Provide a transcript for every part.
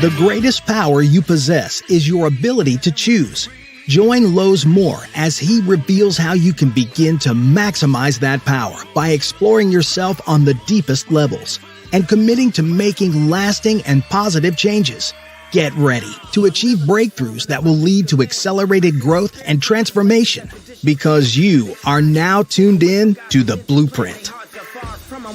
The greatest power you possess is your ability to choose. Join Lowe's Moore as he reveals how you can begin to maximize that power by exploring yourself on the deepest levels and committing to making lasting and positive changes. Get ready to achieve breakthroughs that will lead to accelerated growth and transformation, because you are now tuned in to The Blueprint.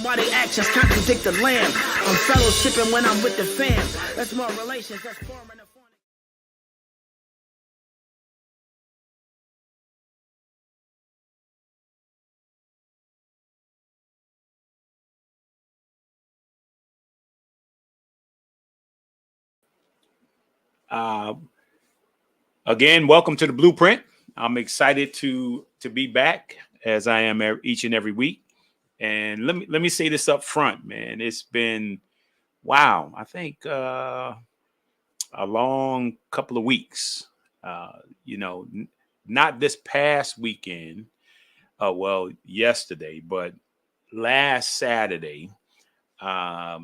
Why they actions contradict the lamb. I'm fellowshipping when I'm with the fam. That's more relations, that's forming a Again, welcome to The Blueprint. I'm excited to be back, as I am each and every week. And let me say this up front, man. It's been, wow, I think a long couple of weeks. Not this past weekend, well, yesterday, but last Saturday, I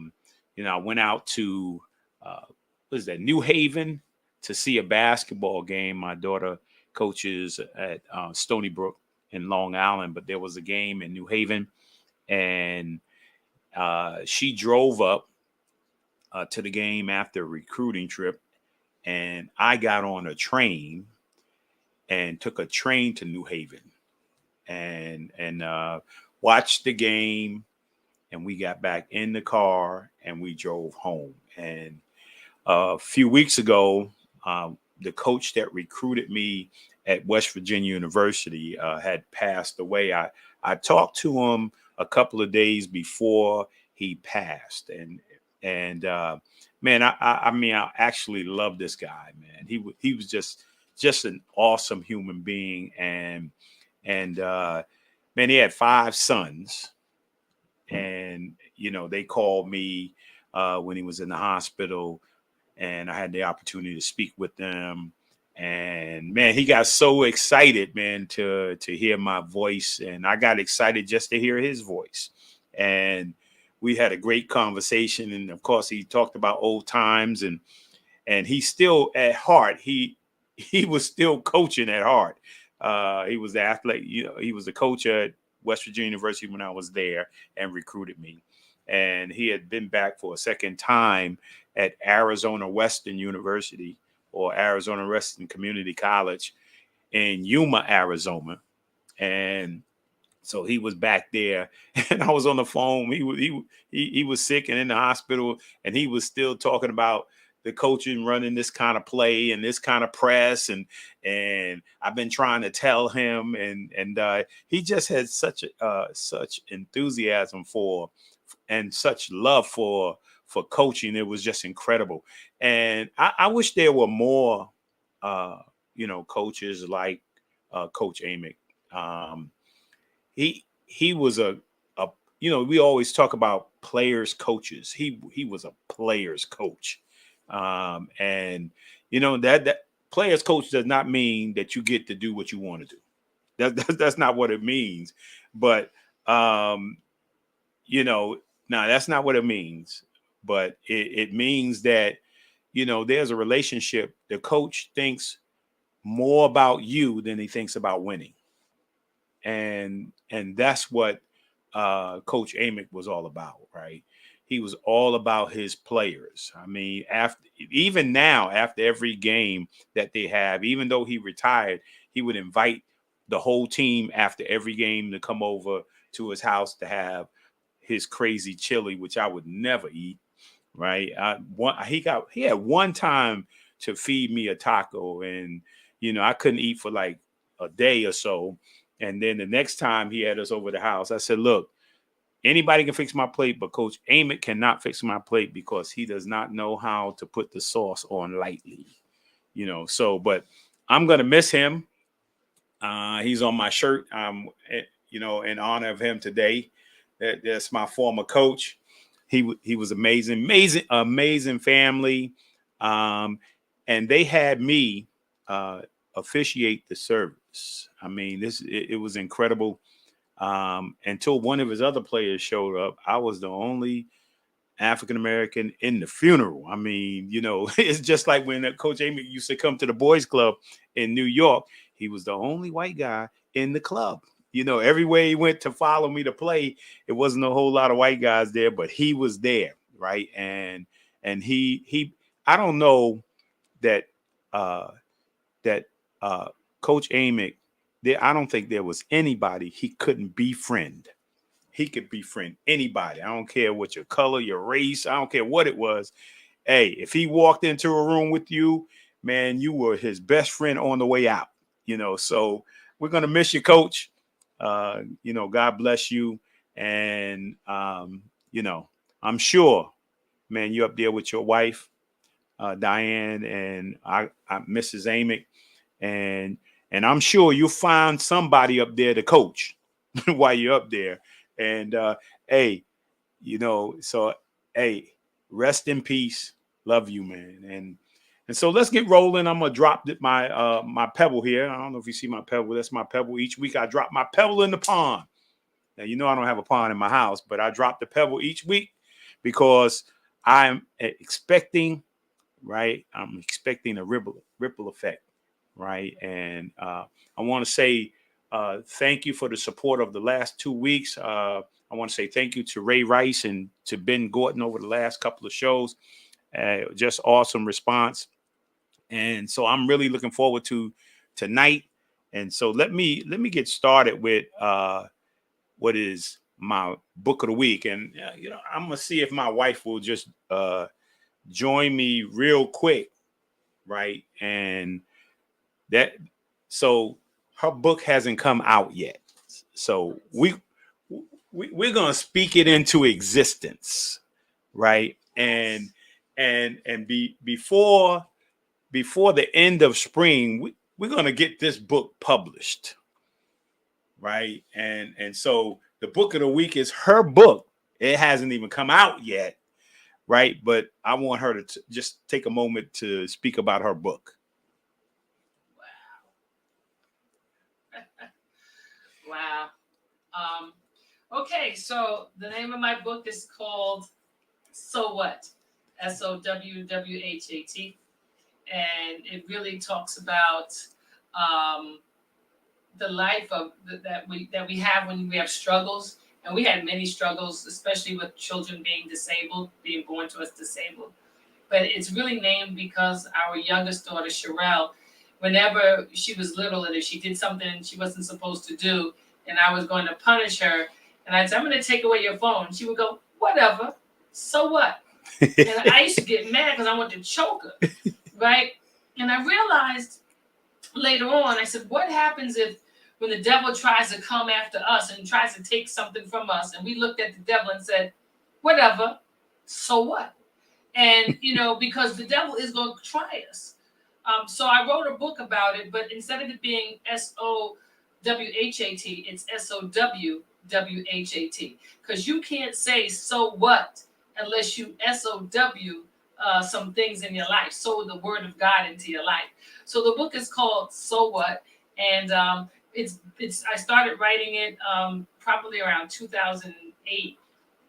went out to what is that, New Haven, to see a basketball game. My daughter coaches at Stony Brook in Long Island, but there was a game in New Haven, and she drove up to the game after a recruiting trip, and I got on a train and took a train to New Haven and watched the game, and we got back in the car and we drove home. And a few weeks ago, the coach that recruited me at West Virginia University had passed away. I talked to him a couple of days before he passed, and man, I actually love this guy, man. He was just an awesome human being, and man, he had 5 sons, and they called me when he was in the hospital, and I had the opportunity to speak with them. And man, he got so excited, man, to hear my voice, and I got excited just to hear his voice. And we had a great conversation, and of course, he talked about old times, and he's still at heart. He was still coaching at heart. He was the athlete. He was the coach at West Virginia University when I was there and recruited me. And he had been back for a second time at Arizona Western University, or Arizona Western Community College in Yuma, Arizona. And so he was back there, and I was on the phone. He was sick and in the hospital, and he was still talking about the coaching, running this kind of play and this kind of press, and I've been trying to tell him, and he just had such enthusiasm for and such love for coaching. It was just incredible, and I wish there were more, coaches like Coach Amick. He was a we always talk about players coaches. He was a players coach, and that players coach does not mean that you get to do what you want to do. That's not what it means. But no, that's not what it means. But it means that there's a relationship. The coach thinks more about you than he thinks about winning. And that's what Coach Amick was all about, right? He was all about his players. I mean, even now, after every game that they have, even though he retired, he would invite the whole team after every game to come over to his house to have his crazy chili, which I would never eat, right? He had one time to feed me a taco, and I couldn't eat for like a day or so. And then the next time he had us over the house, I said, look, anybody can fix my plate, but Coach Amick cannot fix my plate because he does not know how to put the sauce on lightly, So, but I'm going to miss him. He's on my shirt, in honor of him today. That's my former coach. He was amazing family. And they had me officiate the service. I mean, it was incredible. Until one of his other players showed up, I was the only African American in the funeral. I mean, you know, it's just like when Coach Amy used to come to the boys club in New York. He was the only white guy in the club. You know, everywhere he went to follow me to play, it wasn't a whole lot of white guys there, but he was there, right? And he I don't know that uh that Coach Amick, I don't think there was anybody he couldn't befriend. He could befriend anybody. I don't care what your color, your race, I don't care what it was. Hey, if he walked into a room with you, man, you were his best friend on the way out. You know, so we're gonna miss you, Coach. You know, God bless you. And you know, I'm sure, man, you're up there with your wife, Diane, and Mrs. Amick, and I'm sure you'll find somebody up there to coach while you're up there. And hey, you know, so hey, rest in peace. Love you, man. And so let's get rolling. I'm gonna drop my pebble here. I don't know if you see my pebble. That's my pebble. Each week I drop my pebble in the pond. Now you know I don't have a pond in my house, but I drop the pebble each week because I'm expecting, right? I'm expecting a ripple effect, right? And I want to say thank you for the support of the last 2 weeks. I want to say thank you to Ray Rice and to Ben Gorton over the last couple of shows. Just awesome response. And so I'm really looking forward to tonight. And so let me get started with what is my book of the week. And you know, I'm gonna see if my wife will just join me real quick, right? And that so her book hasn't come out yet. So we're gonna speak it into existence, right? And before the end of spring, we're gonna get this book published, right? And so the book of the week is her book. It hasn't even come out yet, right? But I want her to just take a moment to speak about her book. Wow. Okay, so the name of my book is called So What? SOWWHAT. And it really talks about the life of that we have when we have struggles. And we had many struggles, especially with children being disabled, being born to us disabled. But it's really named because our youngest daughter, Sherelle, whenever she was little and if she did something she wasn't supposed to do, and I was going to punish her, and I'd say, I'm going to take away your phone. She would go, whatever, so what? And I used to get mad because I wanted to choke her, right? And I realized later on, I said, what happens if when the devil tries to come after us and tries to take something from us, and we looked at the devil and said, whatever, so what? And, you know, because the devil is going to try us. So I wrote a book about it, but instead of it being SOWHAT, it's SOWWHAT. Because you can't say so what unless you SOW some things in your life, sow the word of God into your life. So the book is called So What? And it's I started writing it probably around 2008.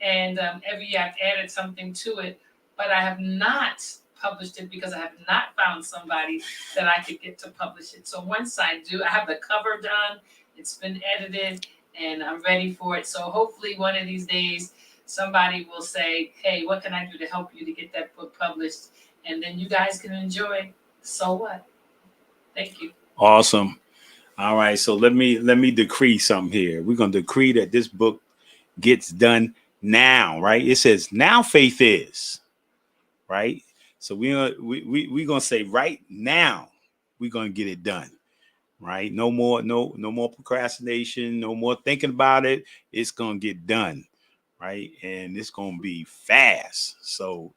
And every year I've added something to it, but I have not published it because I have not found somebody that I could get to publish it. So once I do, I have the cover done, it's been edited, and I'm ready for it. So hopefully one of these days, somebody will say, hey, what can I do to help you to get that book published? And then you guys can enjoy So What? Thank you. Awesome. All right. So let me decree something here. We're going to decree that this book gets done now, right? It says now faith is, right? So we're going to say right now we're going to get it done, right? No more procrastination, no more thinking about it. It's going to get done, right? And it's going to be fast. So,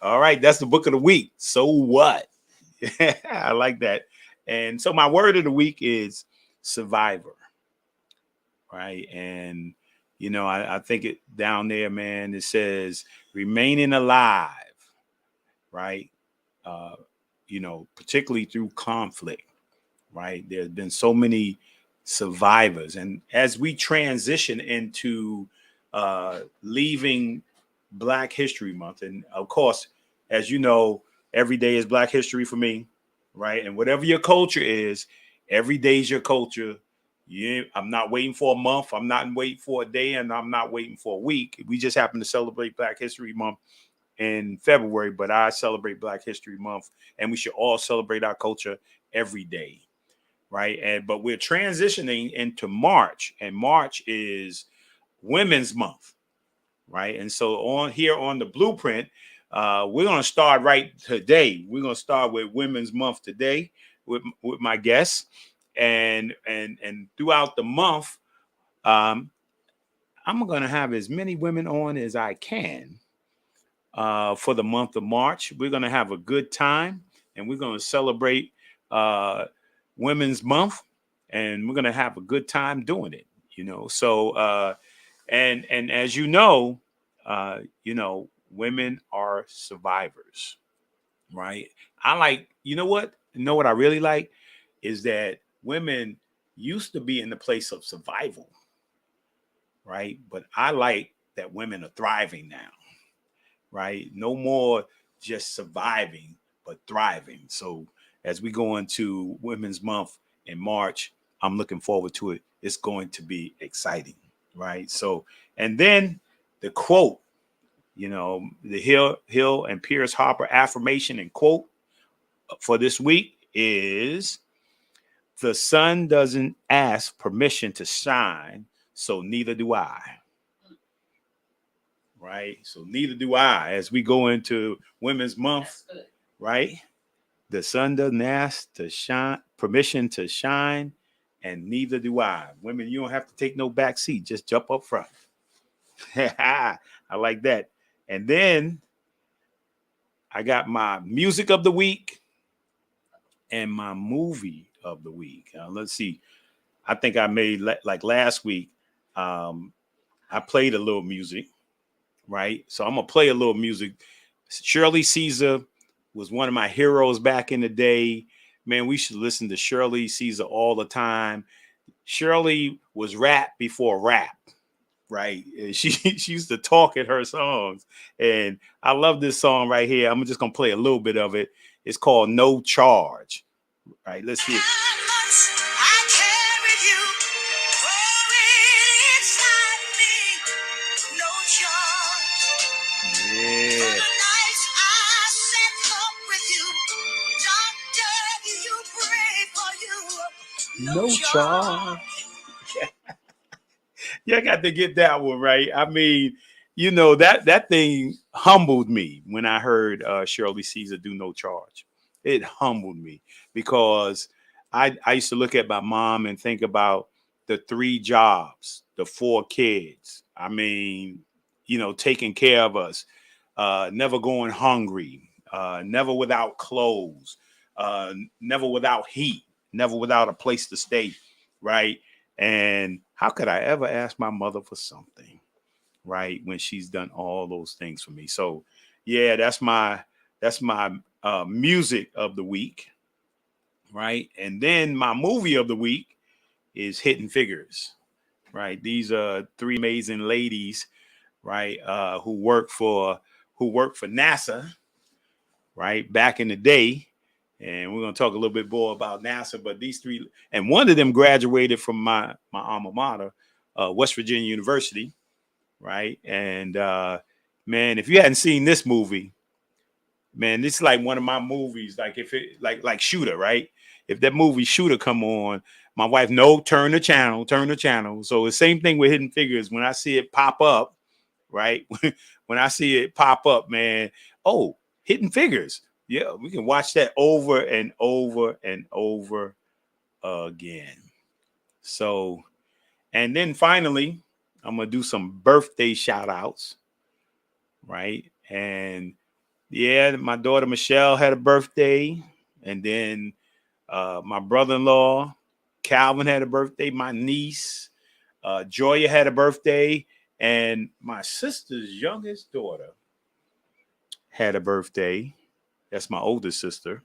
all right, that's the book of the week. So what? I like that. And so my word of the week is survivor, right? And, you know, I think it down there, man, it says remaining alive, right? You know, particularly through conflict, right? There's been so many survivors. And as we transition into leaving Black History Month. And of course, as you know, every day is Black History for me, right? And whatever your culture is, every day is your culture. Yeah, I'm not waiting for a month. I'm not waiting for a day, and I'm not waiting for a week. We just happen to celebrate Black History Month in February, but I celebrate Black History Month, and we should all celebrate our culture every day, right? And but we're transitioning into March, and March is Women's Month, right? And so on here on the blueprint, we're going to start right today. We're going to start with Women's Month today with my guests, and throughout the month, I'm going to have as many women on as I can for the month of March. We're going to have a good time, and we're going to celebrate Women's Month, and we're going to have a good time doing it. So and as women are survivors, right? I like, what I really like is that women used to be in the place of survival, right? But I like that women are thriving now, right? No more just surviving, but thriving. So as we go into Women's Month in March, I'm looking forward to it. It's going to be exciting, right? So, and then the quote, the Hill and Pierce Harper affirmation and quote for this week is: the sun doesn't ask permission to shine, so neither do I. Right? So neither do I as we go into Women's Month, right? The sun doesn't ask to shine permission to shine, and neither do I. Women, you don't have to take no back seat. Just jump up front. I like that. And then I got my music of the week and my movie of the week. Let's see. I think I made like last week. I played a little music, right? So I'm gonna play a little music. Shirley Caesar was one of my heroes back in the day. Man, we should listen to Shirley Caesar all the time. Shirley was rap before rap, right? She used to talk in her songs, and I love this song right here. I'm just gonna play a little bit of it. It's called "No Charge." Right, let's see it. Yeah. No charge. You got to get that one right. I mean, that thing humbled me when I heard Shirley Caesar do "No Charge." It humbled me because I used to look at my mom and think about the 3 jobs, the 4 kids. I mean, taking care of us, never going hungry, never without clothes, never without heat, never without a place to stay, right? And how could I ever ask my mother for something, right, when she's done all those things for me? So, yeah, that's my music of the week, right? And then my movie of the week is Hidden Figures, right? These are 3 amazing ladies, right, who work for NASA, right, back in the day. And we're going to talk a little bit more about NASA, but these 3, and one of them graduated from my alma mater, West Virginia University, right? And man, if you hadn't seen this movie, man, this is like one of my movies. Like if it like Shooter, right? If that movie Shooter come on, my wife, no, turn the channel. So the same thing with Hidden Figures. When I see it pop up, right? When I see it pop up, man, oh, Hidden Figures. Yeah, we can watch that over and over and over again. So, and then finally, I'm going to do some birthday shout outs, right? And yeah, my daughter Michelle had a birthday. And then my brother-in-law, Calvin, had a birthday. My niece, Joya, had a birthday. And my sister's youngest daughter had a birthday. That's my oldest sister.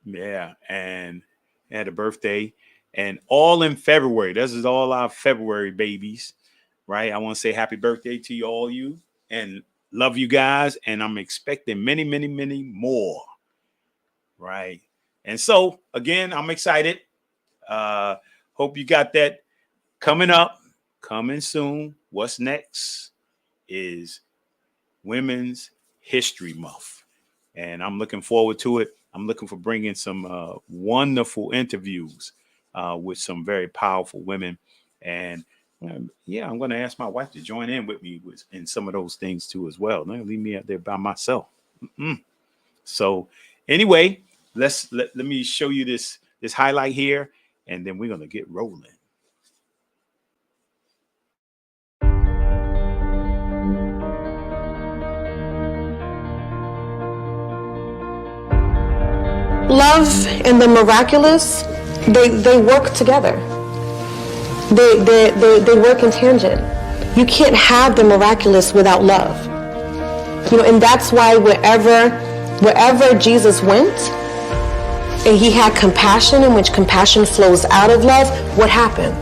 Yeah, and had a birthday, and all in February. This is all our February babies. right? I want to say happy birthday to you all, you, and love you guys. And I'm expecting many, many, many more, right? And so, again, I'm excited. Hope you got that coming up, coming soon. What's next is Women's History Month. And I'm looking forward to it. I'm looking for bringing some wonderful interviews with some very powerful women. And yeah, I'm going to ask my wife to join in with me in some of those things too as well. Don't leave me out there by myself. So anyway, let me show you this highlight here, and then we're going to get rolling. Love and the miraculous, they work together. They work in tangent. You can't have the miraculous without love. And that's why wherever Jesus went, and he had compassion, in which compassion flows out of love, what happened?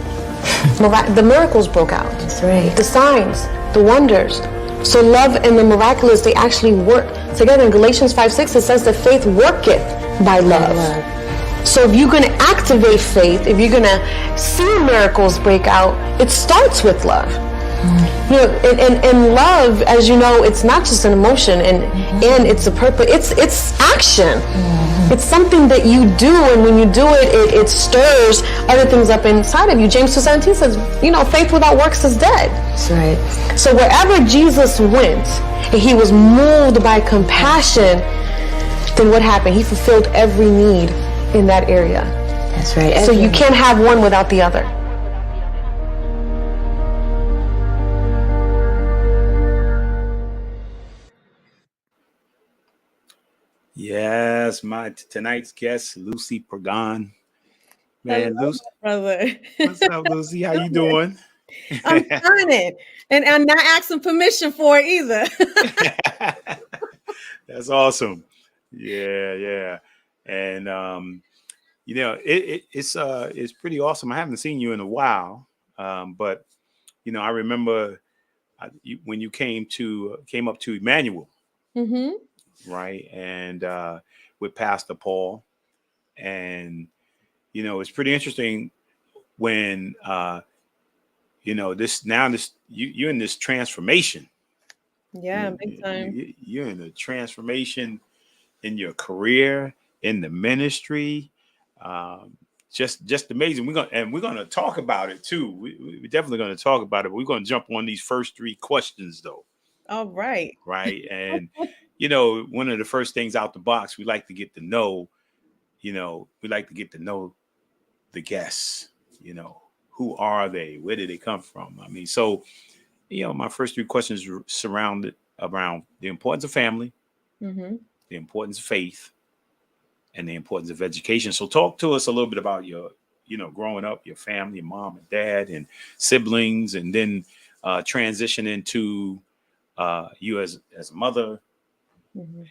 The miracles broke out. That's right. The signs, the wonders. So love and the miraculous, they actually work together. In Galatians 5:6, it says that faith worketh by love. So if you're going to activate faith, if you're going to see miracles break out, it starts with love. And love, as you know, it's not just an emotion, and it's a purpose. It's action. It's something that you do, and when you do it, it stirs other things up inside of you. James 2:17 says, faith without works is dead. That's right. So wherever Jesus went, and he was moved by compassion, then what happened? He fulfilled every need in that area. That's right. So you can't have one without the other. Yes, my tonight's guest, Lucy Pagan. Man, Hello, Lucy, brother. what's up, Lucy? How you doing? I'm trying, and I'm not asking permission for it either. That's awesome. Yeah. And it's pretty awesome. I haven't seen you in a while, but I remember when you came up to Emmanuel, right? And with Pastor Paul, and it's pretty interesting when you're in this transformation. Yeah, big time. You're in a transformation in your career, in the ministry. Just amazing. We're gonna talk about it too. We're definitely gonna talk about it. But we're gonna jump on these first three questions though. All right. Right. And one of the first things out the box, we like to get to know, the guests. Who are they? Where did they come from? I mean, so my first three questions surrounded around the importance of family, the importance of faith, and the importance of education. So talk to us a little bit about your, growing up, your family, your mom and dad and siblings, and then transition into you as a mother, and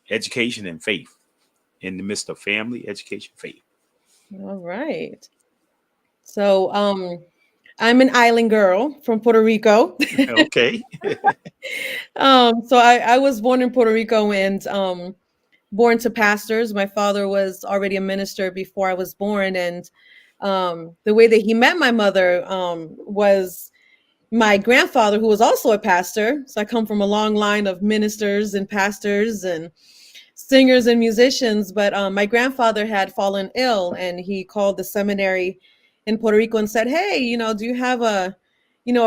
education and faith in the midst of family, education, faith. All right. So I'm an island girl from Puerto Rico. Okay. So I was born in Puerto Rico and born to pastors. My father was already a minister before I was born. And the way that he met my mother was my grandfather, who was also a pastor. So I come from a long line of ministers and pastors and singers and musicians. But my grandfather had fallen ill, and he called the seminary in Puerto Rico and said, hey, do you have a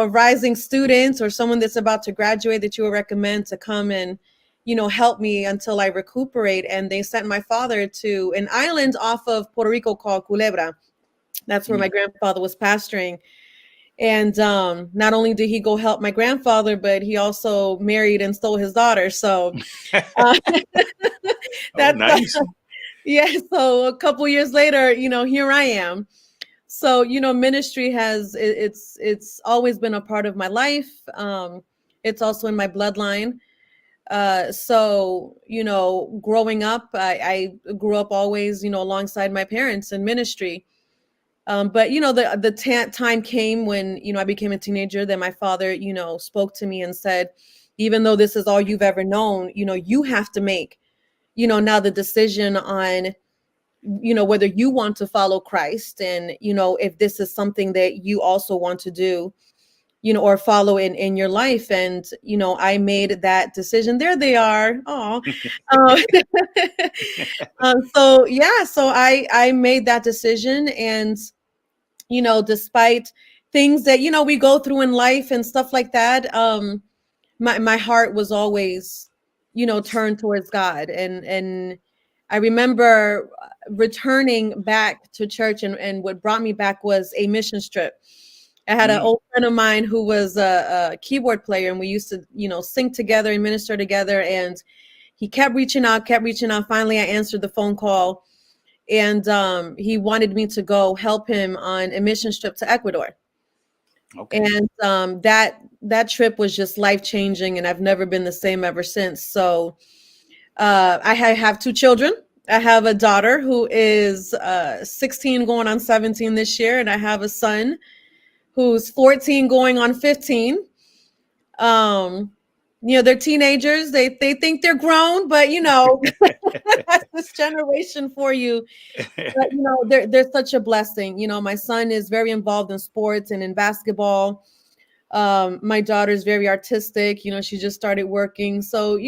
rising student or someone that's about to graduate that you would recommend to come and, help me until I recuperate? And they sent my father to an island off of Puerto Rico called Culebra. That's where my grandfather was pastoring. And not only did he go help my grandfather, but he also married and stole his daughter. So that's nice. Yeah. So a couple years later, here I am. So, ministry it's always been a part of my life. It's also in my bloodline. So, growing up, I grew up always, alongside my parents in ministry. But the time came when I became a teenager. That my father spoke to me and said, even though this is all you've ever known, you have to make now the decision on whether you want to follow Christ, and if this is something that you also want to do, or follow in your life. And I made that decision. There they are. Oh. So I made that decision. And despite things that we go through in life and stuff like that, my heart was always turned towards God. And I remember returning back to church, and what brought me back was a mission trip. I had an old friend of mine who was a keyboard player, and we used to sing together and minister together. And he kept reaching out. Finally, I answered the phone call, and he wanted me to go help him on a mission trip to Ecuador. Okay. And that trip was just life-changing, and I've never been the same ever since. So I have 2 children. I have a daughter who is 16 going on 17 this year, and I have a son who's 14 going on 15. They're teenagers. They think they're grown, but that's this generation for you. But they're such a blessing. My son is very involved in sports and in basketball. My daughter's very artistic. She just started working. So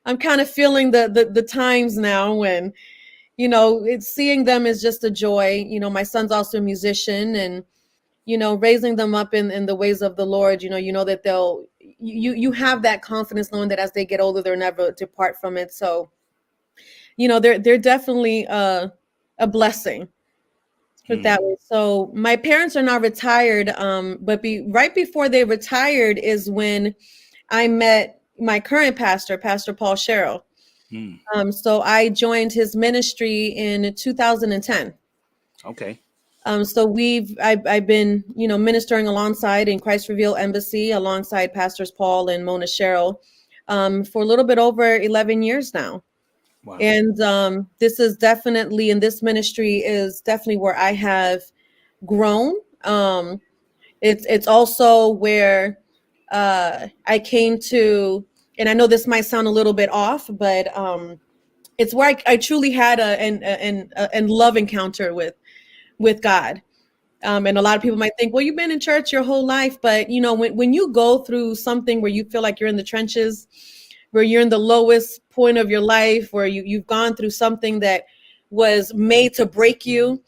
I'm kind of feeling the times now when seeing them is just a joy. My son's also a musician, and raising them up in the ways of the Lord. That you have that confidence knowing that as they get older, they'll never depart from it. So they're definitely a blessing. Put it that way. So my parents are now retired, but right before they retired is when I met my current pastor, Pastor Paul Sherrill. So I joined his ministry in 2010. Okay. So I've been ministering alongside in Christ Reveal Embassy alongside Pastors Paul and Mona Sherrill for a little bit over 11 years now. Wow. And this is definitely, in this ministry is definitely where I have grown. It's also where I came to, and I know this might sound a little bit off, but it's where I truly had a love encounter with God. And a lot of people might think, well, you've been in church your whole life, but when you go through something where you feel like you're in the trenches, where you're in the lowest point of your life, where you've gone through something that was made to break you,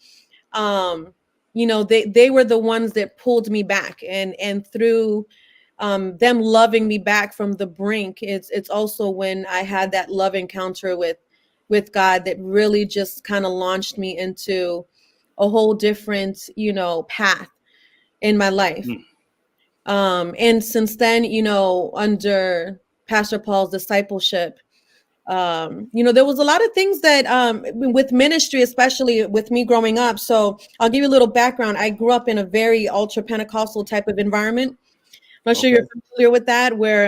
they were the ones that pulled me back, and through them loving me back from the brink, it's also when I had that love encounter with God that really just kind of launched me into a whole different path in my life. And since then, under Pastor Paul's discipleship, there was a lot of things that with ministry, especially with me growing up. So I'll give you a little background. I grew up in a very ultra Pentecostal type of environment. I'm not sure you're familiar with that, where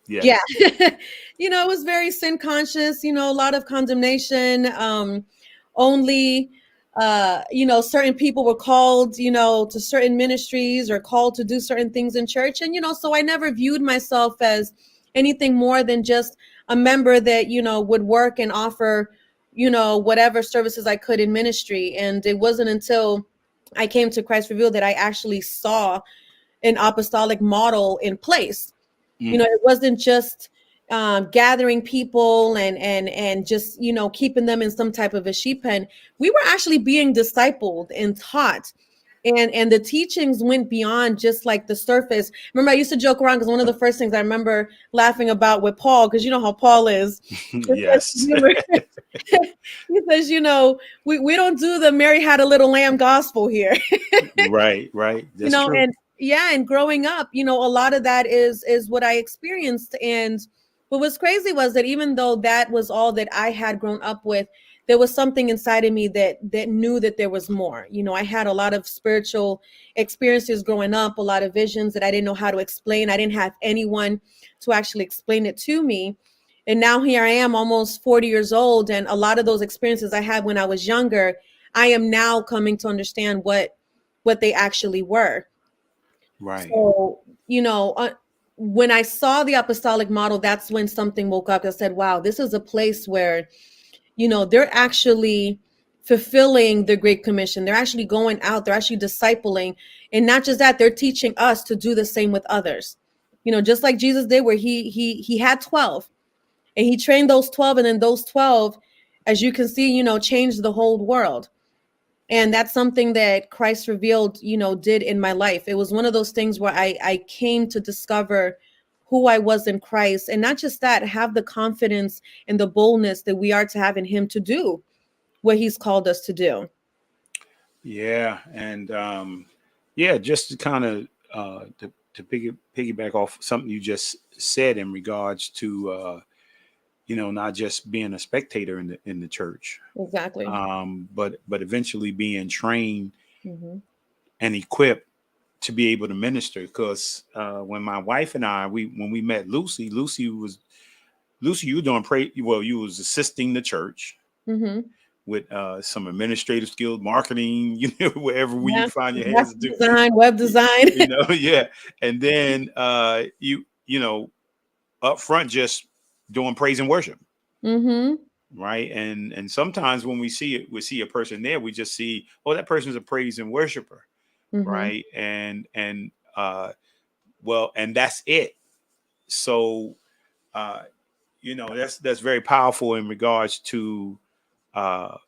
yeah. It was very sin conscious, a lot of condemnation. Only certain people were called, to certain ministries or called to do certain things in church. And, so I never viewed myself as anything more than just a member that, would work and offer, whatever services I could in ministry. And it wasn't until I came to Christ Revealed that I actually saw an apostolic model in place. It wasn't just gathering people and just, keeping them in some type of a sheep pen. We were actually being discipled and taught. And the teachings went beyond just like the surface. Remember, I used to joke around because one of the first things I remember laughing about with Paul, because you know how Paul is. Yes. He says, we don't do the Mary Had a Little Lamb gospel here. Right. That's true. And growing up, a lot of that is what I experienced. And what was crazy was that even though that was all that I had grown up with, there was something inside of me that knew that there was more. I had a lot of spiritual experiences growing up, a lot of visions that I didn't know how to explain. I didn't have anyone to actually explain it to me. And now here I am, almost 40 years old. And a lot of those experiences I had when I was younger, I am now coming to understand what they actually were. Right. So, when I saw the apostolic model, that's when something woke up. I said, wow, this is a place where, they're actually fulfilling the Great Commission. They're actually going out, they're actually discipling. And not just that, they're teaching us to do the same with others. Just like Jesus did, where he had 12 and he trained those 12, and then those 12, as you can see, changed the whole world. And that's something that Christ revealed, did in my life. It was one of those things where I came to discover who I was in Christ. And not just that, have the confidence and the boldness that we are to have in him to do what he's called us to do. Yeah. And just to kind of to piggyback off something you just said in regards to not just being a spectator in the church, Exactly. but eventually being trained Mm-hmm. and equipped to be able to minister. Because when my wife and I, when we met Lucy, you were doing you was assisting the church Mm-hmm. with some administrative skills, marketing, wherever you find your hands to do. Web design. Yeah. And then you up front just doing praise and worship. Mm-hmm. Right. And sometimes when we see a person there, we just see, oh, that person's a praise and worshiper. Mm-hmm. Right. And that's it. So that's very powerful in regards to I'm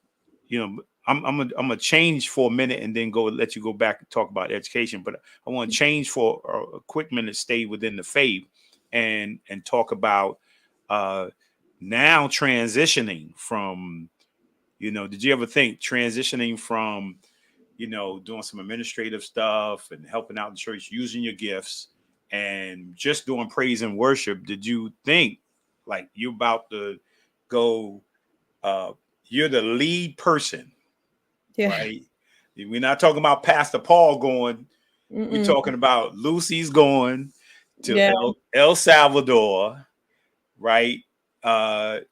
gonna change for a minute and then let you go back and talk about education. But I want to change for a quick minute, stay within the faith and talk about now transitioning from, did you ever think transitioning from, doing some administrative stuff and helping out the church, using your gifts and just doing praise and worship? Did you think like you're about to go, you're the lead person? Yeah. Right. We're not talking about Pastor Paul going. Mm-mm. We're talking about Lucy's going to Yeah. El Salvador, right? To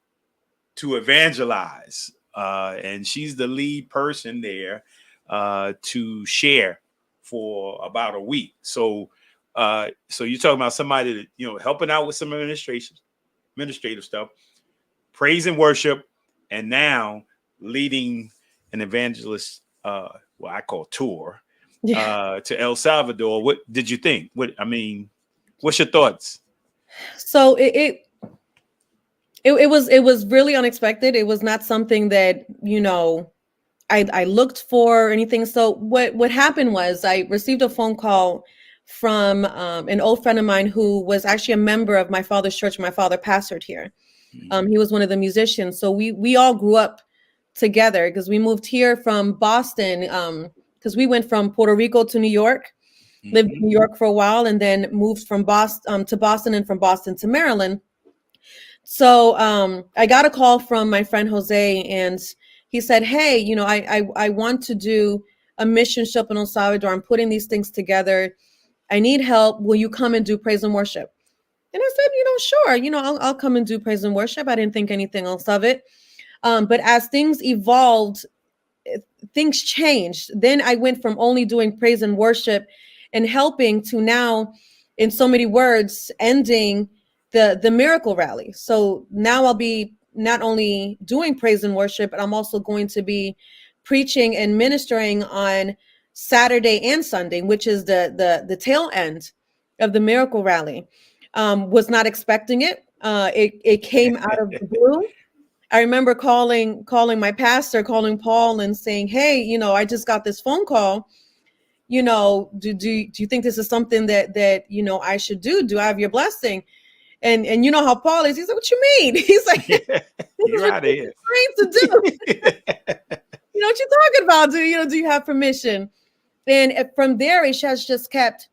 evangelize. And she's the lead person there to share for about a week. So you're talking about somebody that, helping out with some administrative stuff, praise and worship, and now leading an evangelist, I call tour, to El Salvador. What did you think? What's your thoughts? So it was really unexpected. It was not something that, I looked for or anything. So what happened was I received a phone call from an old friend of mine who was actually a member of my father's church. My father pastored here. He was one of the musicians. So we all grew up together because we moved here from Boston because we went from Puerto Rico to New York, lived in New York for a while, and then moved from Boston to Boston, and from Boston to Maryland. So I got a call from my friend Jose, and he said, hey, I want to do a mission trip in El Salvador. I'm putting these things together. I need help. Will you come and do praise and worship? And I said, sure, I'll come and do praise and worship. I didn't think anything else of it. But as things evolved, things changed. Then I went from only doing praise and worship and helping to now, in so many words, ending the miracle rally. So now I'll be not only doing praise and worship, but I'm also going to be preaching and ministering on Saturday and Sunday, which is the tail end of the miracle rally. Was not expecting it. It came out of the blue. I remember calling my pastor, calling Paul and saying, hey, I just got this phone call. Do you think this is something that I should do? Do I have your blessing? And you know how Paul is. He's like, what you mean? He's like, you're out of here. To do. What you talking about? Do you have permission? And from there, it has just kept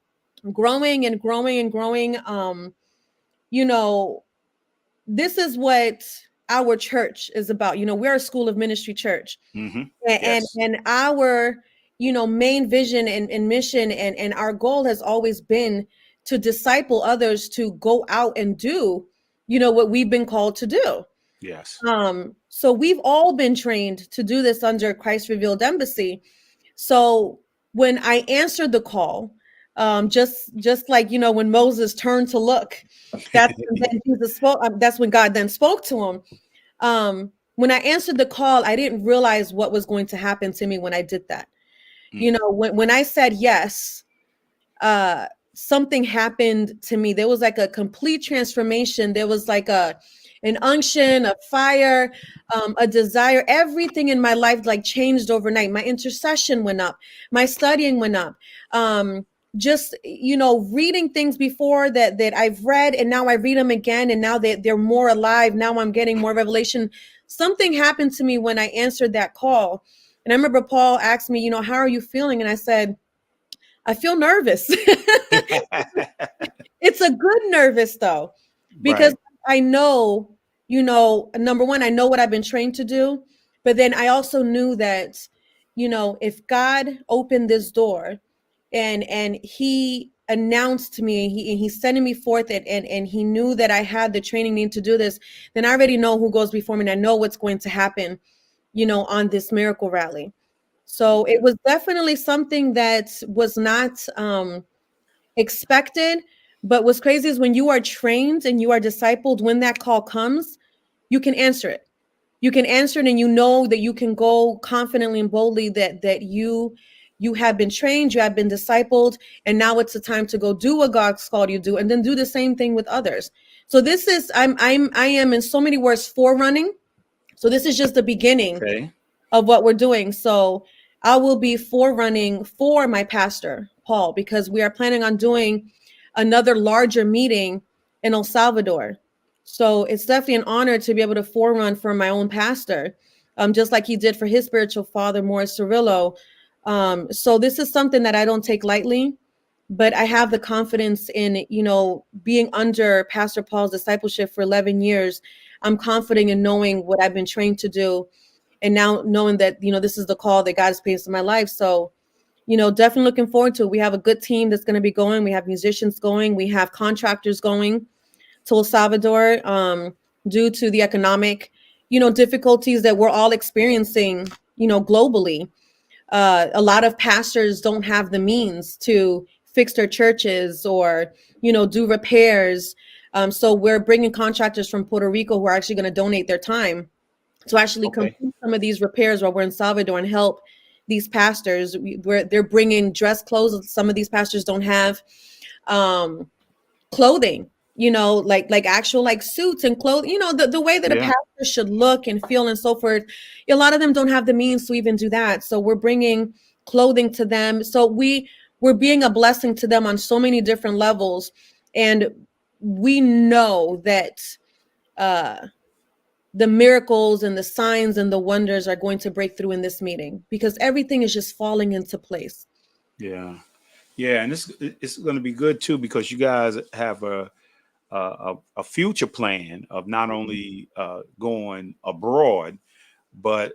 growing and growing and growing. This is what our church is about. We're a school of ministry church. Mm-hmm. And our, main vision and mission and our goal has always been to disciple others to go out and do, what we've been called to do. Yes. So we've all been trained to do this under Christ Revealed Embassy. So when I answered the call, just like, when Moses turned to look, that's when then Jesus spoke. That's when God then spoke to him. When I answered the call, I didn't realize what was going to happen to me when I did that. When I said yes, something happened to me. There was like a complete transformation. There was like an unction, a fire, a desire. Everything in my life like changed overnight. My intercession went up. My studying went up. Just reading things before that I've read, and now I read them again, and now they're more alive. Now I'm getting more revelation. Something happened to me when I answered that call. And I remember Paul asked me, how are you feeling? And I said, I feel nervous. It's a good nervous though, because Right. I know, number one, I know what I've been trained to do, but then I also knew that, if God opened this door and he announced to me, he's sending me forth and he knew that I had the training need to do this, then I already know who goes before me and I know what's going to happen, on this miracle rally. So it was definitely something that was not expected. But what's crazy is when you are trained and you are discipled, when that call comes, you can answer it. You can answer it, and you know that you can go confidently and boldly that you have been trained, you have been discipled, and now it's the time to go do what God's called you to do, and then do the same thing with others. So this is I am in so many words forerunning. So this is just the beginning Okay. of what we're doing. So I will be forerunning for my pastor, Paul, because we are planning on doing another larger meeting in El Salvador. So it's definitely an honor to be able to forerun for my own pastor, just like he did for his spiritual father, Morris Cirillo. So this is something that I don't take lightly, but I have the confidence in, being under Pastor Paul's discipleship for 11 years. I'm confident in knowing what I've been trained to do, and now knowing that, this is the call that God has placed in my life. So, definitely looking forward to it. We have a good team that's going to be going. We have musicians going. We have contractors going to El Salvador, due to the economic, difficulties that we're all experiencing, globally. A lot of pastors don't have the means to fix their churches or, do repairs. So we're bringing contractors from Puerto Rico who are actually going to donate their time to actually Okay. complete some of these repairs while we're in Salvador and help these pastors. They're bringing dress clothes. Some of these pastors don't have clothing, like actual like suits and clothes, the way that a Yeah. pastor should look and feel and so forth. A lot of them don't have the means to even do that. So we're bringing clothing to them. So we're being a blessing to them on so many different levels. And we know that the miracles and the signs and the wonders are going to break through in this meeting, because everything is just falling into place. Yeah. Yeah. And it's going to be good too, because you guys have a future plan of not only going abroad, but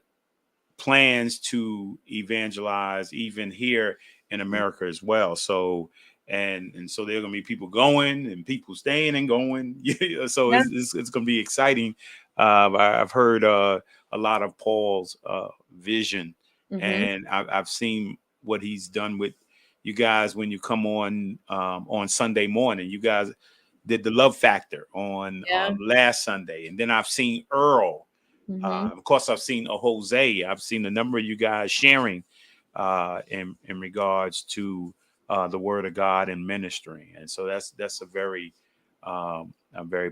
plans to evangelize even here in America as well. So and so there are going to be people going and people staying and going. Yeah, so Yeah. it's going to be exciting. I've heard a lot of Paul's vision, Mm-hmm. and I've seen what he's done with you guys when you come on Sunday morning. You guys did the Love Factor on Yeah. last Sunday, and then I've seen Earl. Mm-hmm. Of course, I've seen a Jose. I've seen a number of you guys sharing in regards to the Word of God and ministering, and so that's a very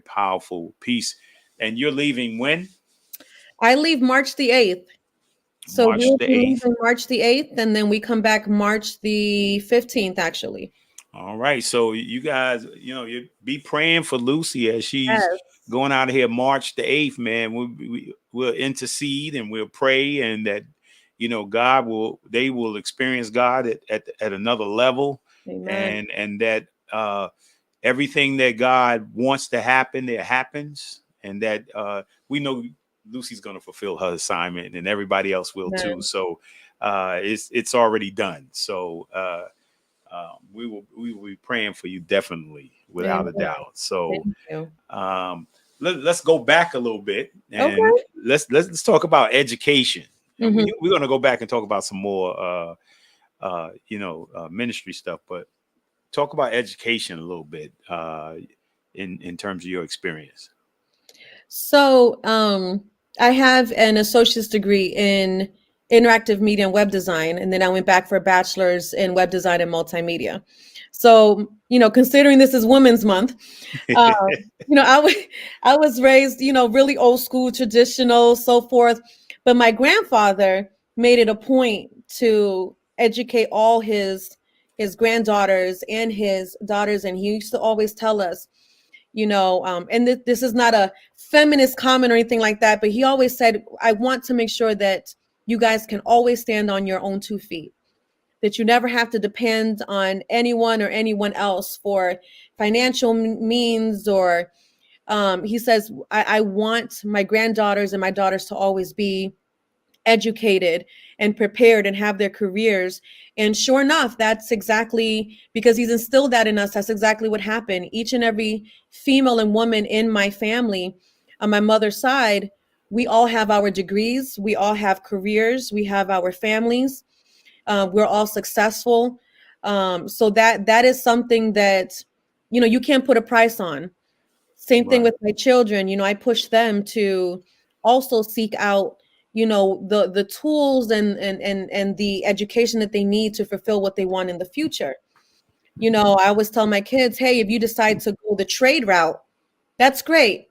powerful piece. And you're leaving when? I leave March the 8th. So March we'll the be 8th. leaving March the 8th, and then we come back March the 15th, actually. All right. So you guys, you be praying for Lucy as she's Yes. going out of here March the 8th, man. We'll intercede and we'll pray, and that, they will experience God at another level, Amen. and that everything that God wants to happen, it happens, and that we know Lucy's going to fulfill her assignment, and everybody else will too. Amen. So it's already done. So we will be praying for you, definitely, without a Amen. doubt. So Thank you. let's go back a little bit and Okay. let's talk about education. And Mhm. we're going to go back and talk about some more ministry stuff, but talk about education a little bit in terms of your experience. So, I have an associate's degree in interactive media and web design, and then I went back for a bachelor's in web design and multimedia. So, considering this is Women's Month, um, I was raised, really old school, traditional, so forth. But my grandfather made it a point to educate all his granddaughters and his daughters, and he used to always tell us, and this is not a feminist comment or anything like that, but he always said, I want to make sure that you guys can always stand on your own 2 feet, that you never have to depend on anyone or anyone else for financial means, or he says, I want my granddaughters and my daughters to always be educated and prepared and have their careers. And sure enough, that's exactly, because he's instilled that in us, that's exactly what happened. Each and every female and woman in my family, on my mother's side, we all have our degrees, we all have careers, we have our families, we're all successful. So that is something that, you can't put a price on. Same thing Right. with my children. I push them to also seek out, the tools and the education that they need to fulfill what they want in the future. I always tell my kids, hey, if you decide to go the trade route, that's great.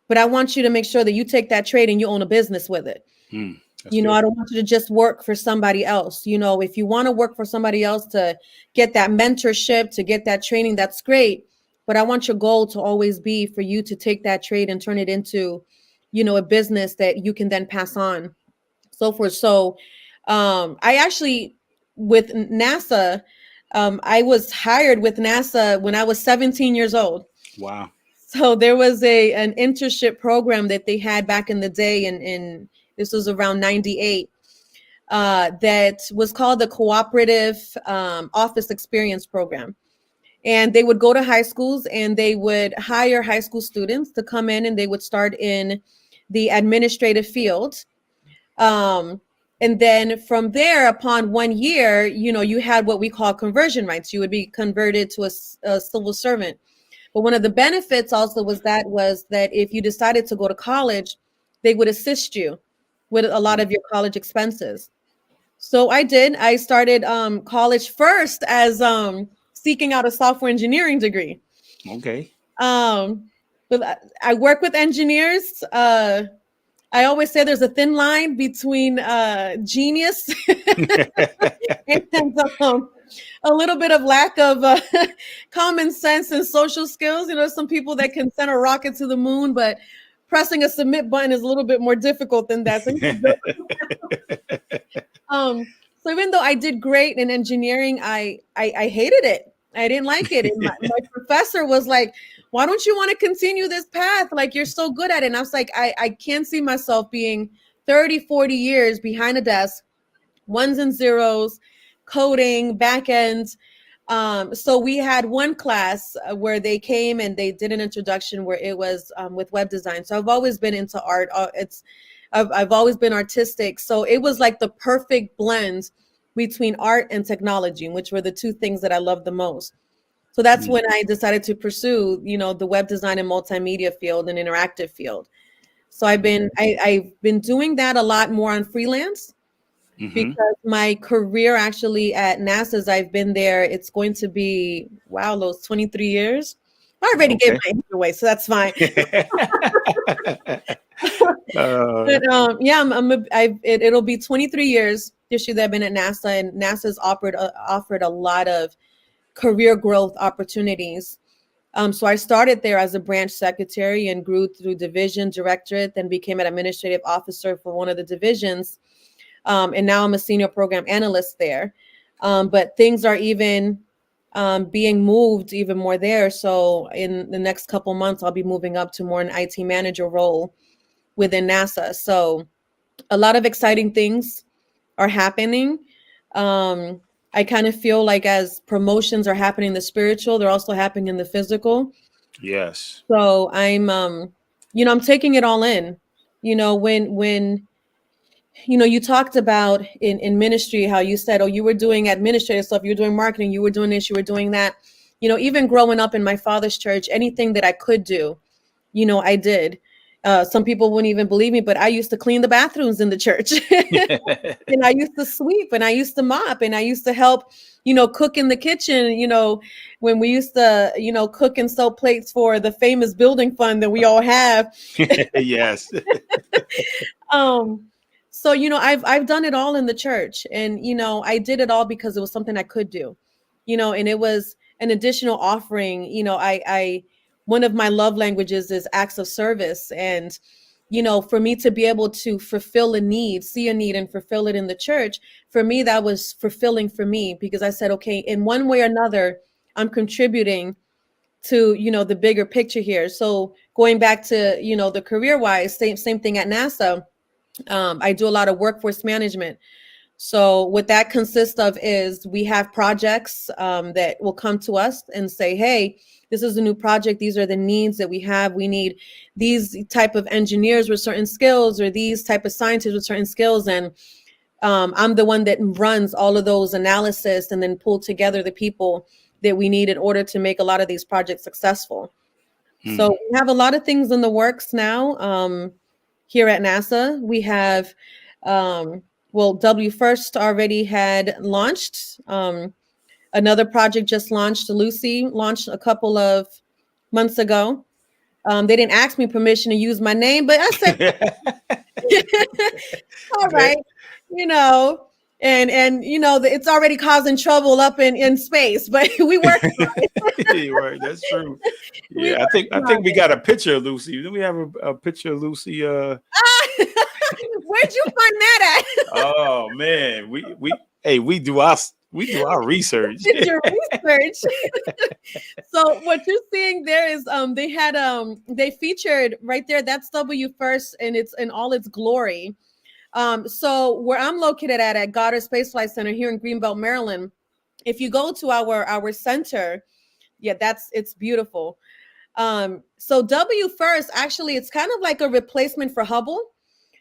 But I want you to make sure that you take that trade and you own a business with it. That's good. I don't want you to just work for somebody else. If you want to work for somebody else to get that mentorship, to get that training, that's great. But I want your goal to always be for you to take that trade and turn it into, a business that you can then pass on, so forth. So, I actually, with NASA, I was hired with NASA when I was 17 years old. Wow. So there was an internship program that they had back in the day, and this was around 98, that was called the Cooperative Office Experience Program. And they would go to high schools and they would hire high school students to come in, and they would start in the administrative field. Um, and then from there, upon 1 year, you had what we call conversion rights. You would be converted to a civil servant. But one of the benefits also was that if you decided to go to college, they would assist you with a lot of your college expenses. So I did. I started college first as seeking out a software engineering degree. Okay. Um, but I work with engineers. I always say there's a thin line between genius and a little bit of lack of common sense and social skills. Some people that can send a rocket to the moon, but pressing a submit button is a little bit more difficult than that. So even though I did great in engineering, I hated it. I didn't like it. And my professor was like, why don't you want to continue this path? Like, you're so good at it. And I was like, I can't see myself being 30, 40 years behind a desk, ones and zeros, coding, back end. So we had one class where they came and they did an introduction where it was with web design. So I've always been into art. I've always been artistic. So it was like the perfect blend between art and technology, which were the two things that I loved the most. So that's when I decided to pursue, the web design and multimedia field and interactive field. So I've been doing that a lot more on freelance, because my career actually at NASA's, I've been there. It's going to be, wow, those 23 years. I already gave my age away, so that's fine. But yeah, it'll be 23 years this year that I've been at NASA, and NASA's offered a lot of career growth opportunities. So I started there as a branch secretary and grew through division directorate, then became an administrative officer for one of the divisions. And now I'm a senior program analyst there. But things are even being moved even more there. So in the next couple months, I'll be moving up to more an IT manager role within NASA. So a lot of exciting things are happening. I kind of feel like as promotions are happening in the spiritual, they're also happening in the physical. Yes. So I'm I'm taking it all in. When you talked about in ministry how you said, oh, you were doing administrative stuff, you were doing marketing, you were doing this, you were doing that. Even growing up in my father's church, anything that I could do, I did. Some people wouldn't even believe me, but I used to clean the bathrooms in the church. And I used to sweep and I used to mop and I used to help, cook in the kitchen, when we used to, cook and sew plates for the famous building fund that we all have. Yes. So, I've done it all in the church, and, I did it all because it was something I could do, and it was an additional offering. I one of my love languages is acts of service. And, for me to be able to fulfill a need, see a need and fulfill it in the church, for me, that was fulfilling for me, because I said, okay, in one way or another, I'm contributing to, the bigger picture here. So going back to, the career wise, same thing at NASA. I do a lot of workforce management. So what that consists of is we have projects that will come to us and say, hey, this is a new project. These are the needs that we have. We need these type of engineers with certain skills, or these type of scientists with certain skills. And I'm the one that runs all of those analysis and then pull together the people that we need in order to make a lot of these projects successful. So we have a lot of things in the works now. Here at NASA, we have, W First already had launched. Another project just launched. Lucy launched a couple of months ago. They didn't ask me permission to use my name, but I said, all right, and it's already causing trouble up in space, but we work on it. Right, that's true. Yeah, I think we got a picture of Lucy. Do we have a picture of Lucy? Where'd you find that at? Oh man, we do our research. Did your research. So what you're seeing there is they featured right there. That's W First, and it's in all its glory. So where I'm located at Goddard Space Flight Center here in Greenbelt, Maryland, if you go to our center, it's beautiful. So W First, actually, it's kind of like a replacement for Hubble.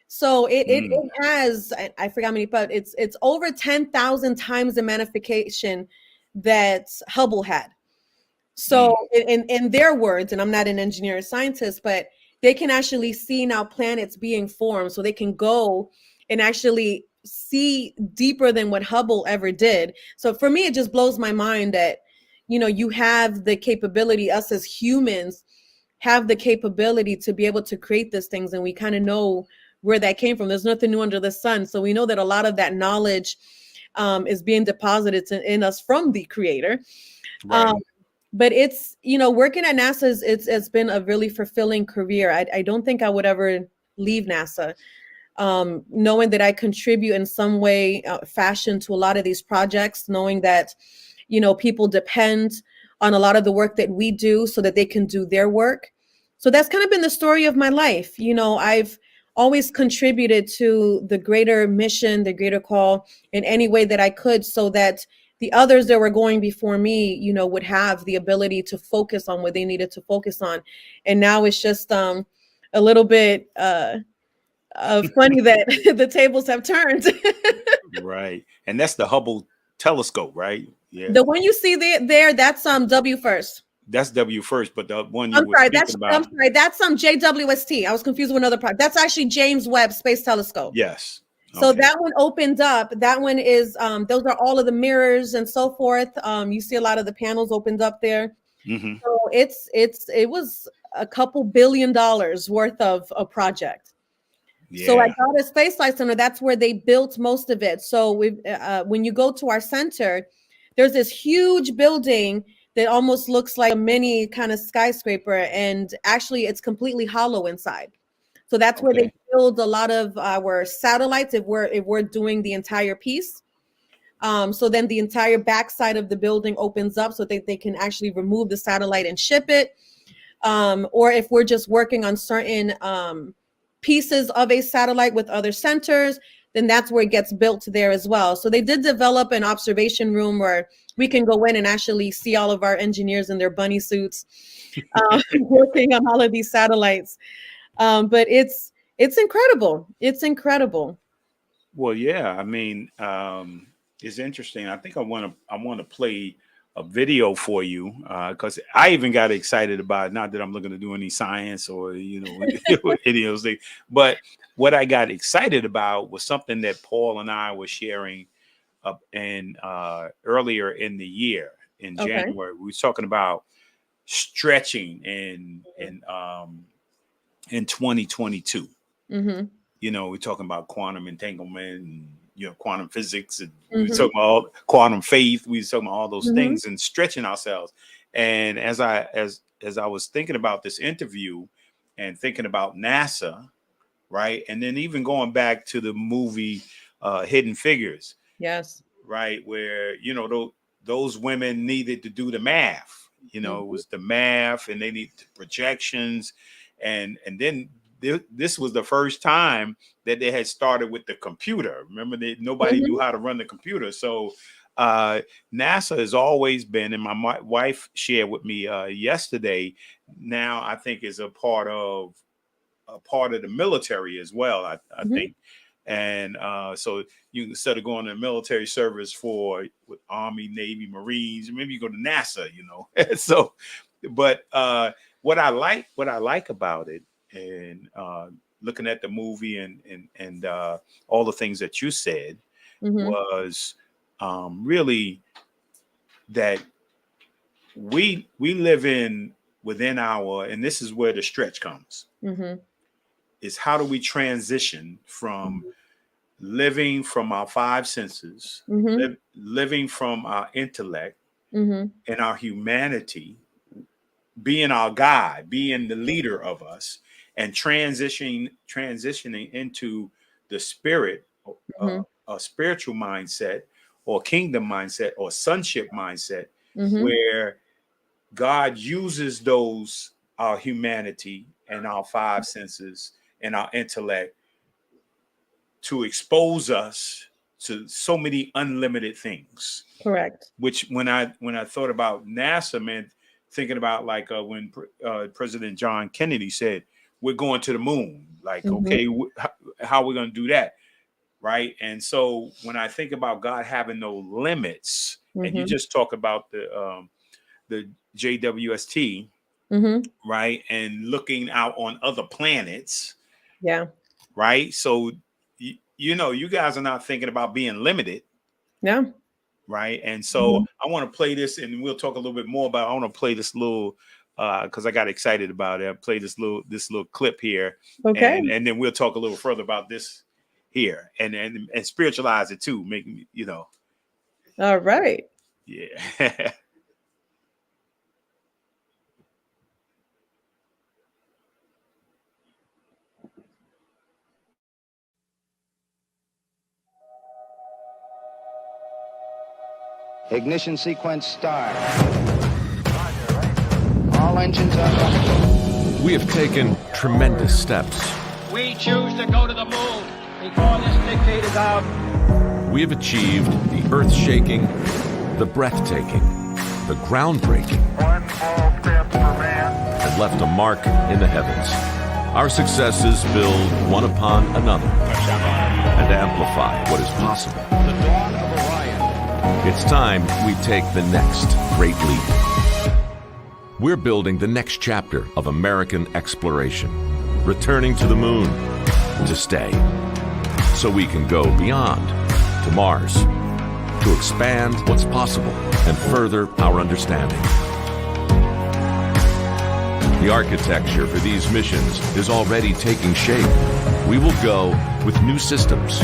So it has, I forgot how many, but it's over 10,000 times the magnification that Hubble had. So in their words, and I'm not an engineer or scientist, but they can actually see now planets being formed. So they can go and actually see deeper than what Hubble ever did. So for me, it just blows my mind that, you have the capability, us as humans have the capability to be able to create these things. And we kind of know where that came from. There's nothing new under the sun. So we know that a lot of that knowledge is being deposited in us from the creator. Right. But it's, working at NASA, it's been a really fulfilling career. I don't think I would ever leave NASA. Knowing that I contribute in some way, fashion to a lot of these projects, knowing that, people depend on a lot of the work that we do so that they can do their work. So that's kind of been the story of my life. I've always contributed to the greater mission, the greater call in any way that I could, so that the others that were going before me, would have the ability to focus on what they needed to focus on. And now it's just a little bit funny that the tables have turned. Right. And that's the Hubble telescope, right? Yeah. The one you see there, that's W First. That's W First, but the one you I'm were sorry, speaking that's about. I'm sorry, that's JWST. I was confused with another project. That's actually James Webb Space Telescope. Yes. So Okay. that one opened up. That one is those are all of the mirrors and so forth. You see a lot of the panels opened up there. Mm-hmm. So it was a couple $2 billion worth of a project. Yeah. So at Goddard Space Flight Center, that's where they built most of it. So when you go to our center, there's this huge building that almost looks like a mini kind of skyscraper, and actually it's completely hollow inside. So that's where they build a lot of our satellites if we're doing the entire piece. So then the entire backside of the building opens up so that they can actually remove the satellite and ship it. Or if we're just working on certain pieces of a satellite with other centers, then that's where it gets built there as well. So they did develop an observation room where we can go in and actually see all of our engineers in their bunny suits working on all of these satellites. But it's incredible. It's incredible. Well, yeah. I mean, it's interesting. I think I want to play a video for you because I even got excited about it. Not that I'm looking to do any science or any of those things, but what I got excited about was something that Paul and I were sharing up in earlier in the year in January. We were talking about stretching in 2022. Mm-hmm. We're talking about quantum entanglement and quantum physics, and we were talking about quantum faith. We were talking about all those things and stretching ourselves. And as I was thinking about this interview and thinking about NASA, right, and then even going back to the movie Hidden Figures, yes, right, where those women needed to do the math. It was the math, and they needed projections, and then this was the first time that they had started with the computer. Remember, nobody knew how to run the computer. So NASA has always been, and my wife shared with me yesterday, now I think is a part of the military as well, I think. And so you, instead of going to military service with Army, Navy, Marines, maybe you go to NASA, So, but what I like about it, and looking at the movie and all the things that you said was really that we live within our, and this is where the stretch comes, is how do we transition from living from our five senses, living from our intellect and our humanity, being our guide, being the leader of us, and transitioning into the spirit, a spiritual mindset or kingdom mindset or sonship mindset, where God uses our humanity and our five senses and our intellect to expose us to so many unlimited things. Correct. Which when I thought about NASA, man, thinking about like when President John Kennedy said, we're going to the moon. Like, okay, how are we going to do that? Right. And so when I think about God having no limits, and you just talk about the JWST, right, and looking out on other planets. Yeah. Right. So, you guys are not thinking about being limited. Yeah. Right. And so I want to play this, and we'll talk a little bit more about, I want to play this little, because I got excited about it. I play this little clip here. Okay. And then we'll talk a little further about this here and spiritualize it too. Make me, All right. Yeah. Ignition sequence start. All engines are running. We have taken tremendous steps. We choose to go to the moon before this decade is out. We have achieved the earth-shaking, the breathtaking, the groundbreaking, one small step for man, and left a mark in the heavens. Our successes build one upon another and amplify what is possible. The dawn of Orion. It's time we take the next great leap. We're building the next chapter of American exploration, returning to the moon to stay, so we can go beyond to Mars, to expand what's possible and further our understanding. The architecture for these missions is already taking shape. We will go with new systems,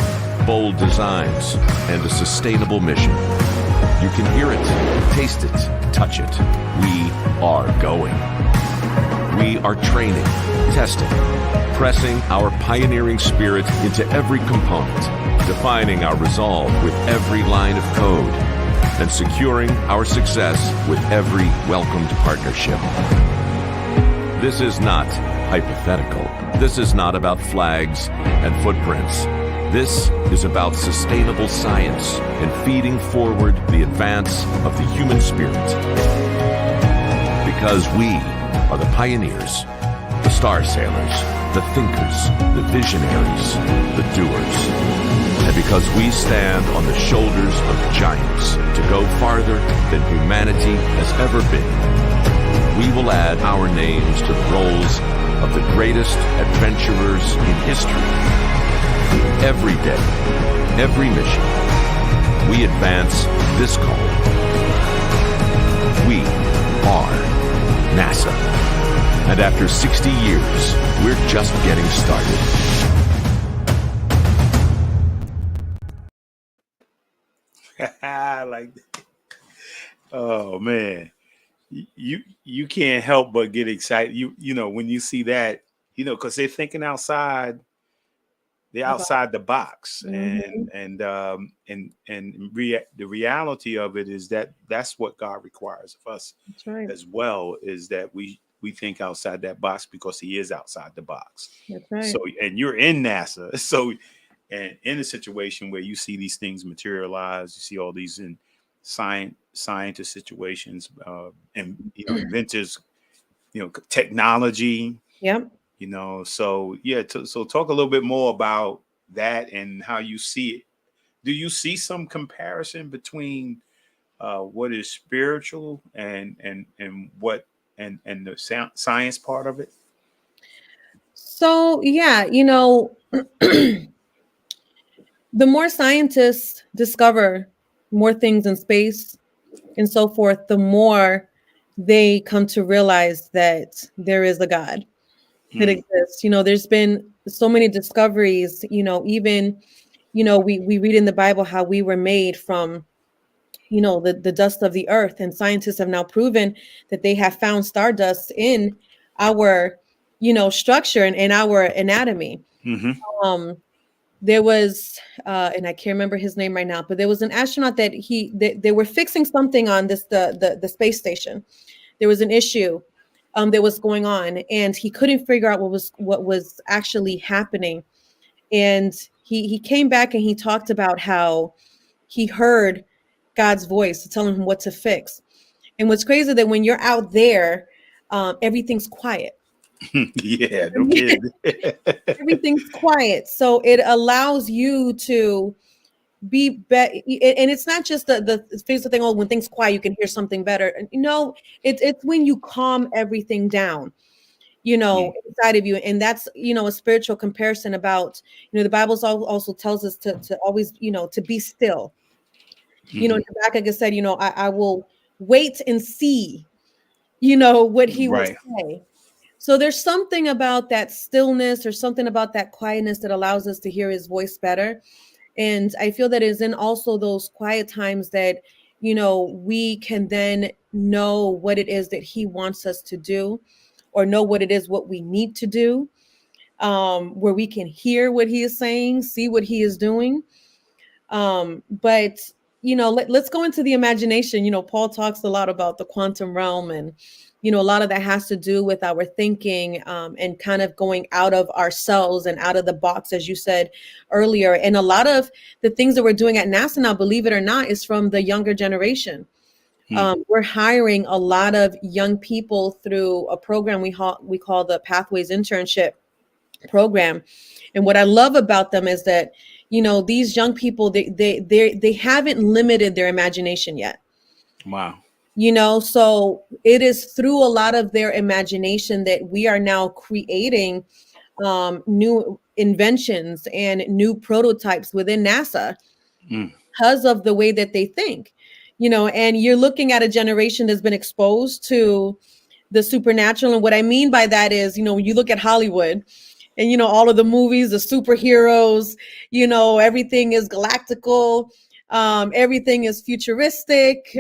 bold designs, and a sustainable mission. You can hear it, taste it, touch it. We are going. We are training, testing, pressing our pioneering spirit into every component, defining our resolve with every line of code, and securing our success with every welcomed partnership. This is not hypothetical. This is not about flags and footprints. This is about sustainable science and feeding forward the advance of the human spirit. Because we are the pioneers, The star sailors, the thinkers, the visionaries, the doers. And because we stand on the shoulders of giants to go farther than humanity has ever been, we will add our names to the rolls of the greatest adventurers in history. Every day, every mission, we advance this call. We are NASA. And after 60 years, we're just getting started. I like that. Oh man. You can't help but get excited. You know when you see that, because they're thinking outside. They're outside the box, Mm-hmm. the reality of it is that that's what God requires of us That's right. as well, is that we think outside that box because He is outside the box. That's right. So, and you're in NASA, so and in a situation where you see these things materialize, you see all these in scientist situations, and inventors, technology. Yep. So yeah. So talk a little bit more about that and how you see it. Do you see some comparison between what is spiritual and what and the science part of it? So yeah, the more scientists discover more things in space and so forth, the more they come to realize that there is a God that exists. There's been so many discoveries, even, we read in the Bible how we were made from, the dust of the earth, and scientists have now proven that they have found stardust in our, structure and in our anatomy. Mm-hmm. There was, and I can't remember his name right now, but there was an astronaut that they were fixing something on the space station. There was an issue that was going on, and he couldn't figure out what was actually happening. And he came back and he talked about how he heard God's voice telling him what to fix. And what's crazy that when you're out there, everything's quiet. Yeah, no kidding. Everything's quiet. So it allows you to be better. And it's not just the physical thing, when things quiet, you can hear something better. It's when you calm everything down, inside of you. And that's, a spiritual comparison about, the Bible also tells us to always, to be still. In Habakkuk, it said, I will wait and see, what he will say. So there's something about that stillness or something about that quietness that allows us to hear his voice better. And I feel that is in also those quiet times that, we can then know what it is that he wants us to do, or know what it is, what we need to do, where we can hear what he is saying, see what he is doing. But let's go into the imagination. Paul talks a lot about the quantum realm, and a lot of that has to do with our thinking, and kind of going out of ourselves and out of the box, as you said earlier. And a lot of the things that we're doing at NASA now, believe it or not, is from the younger generation. We're hiring a lot of young people through a program we call the Pathways Internship Program. And what I love about them is that, these young people, they haven't limited their imagination yet. Wow. So it is through a lot of their imagination that we are now creating new inventions and new prototypes within NASA because of the way that they think, and you're looking at a generation that's been exposed to the supernatural. And what I mean by that is, when you look at Hollywood and, all of the movies, the superheroes, everything is galactical, everything is futuristic.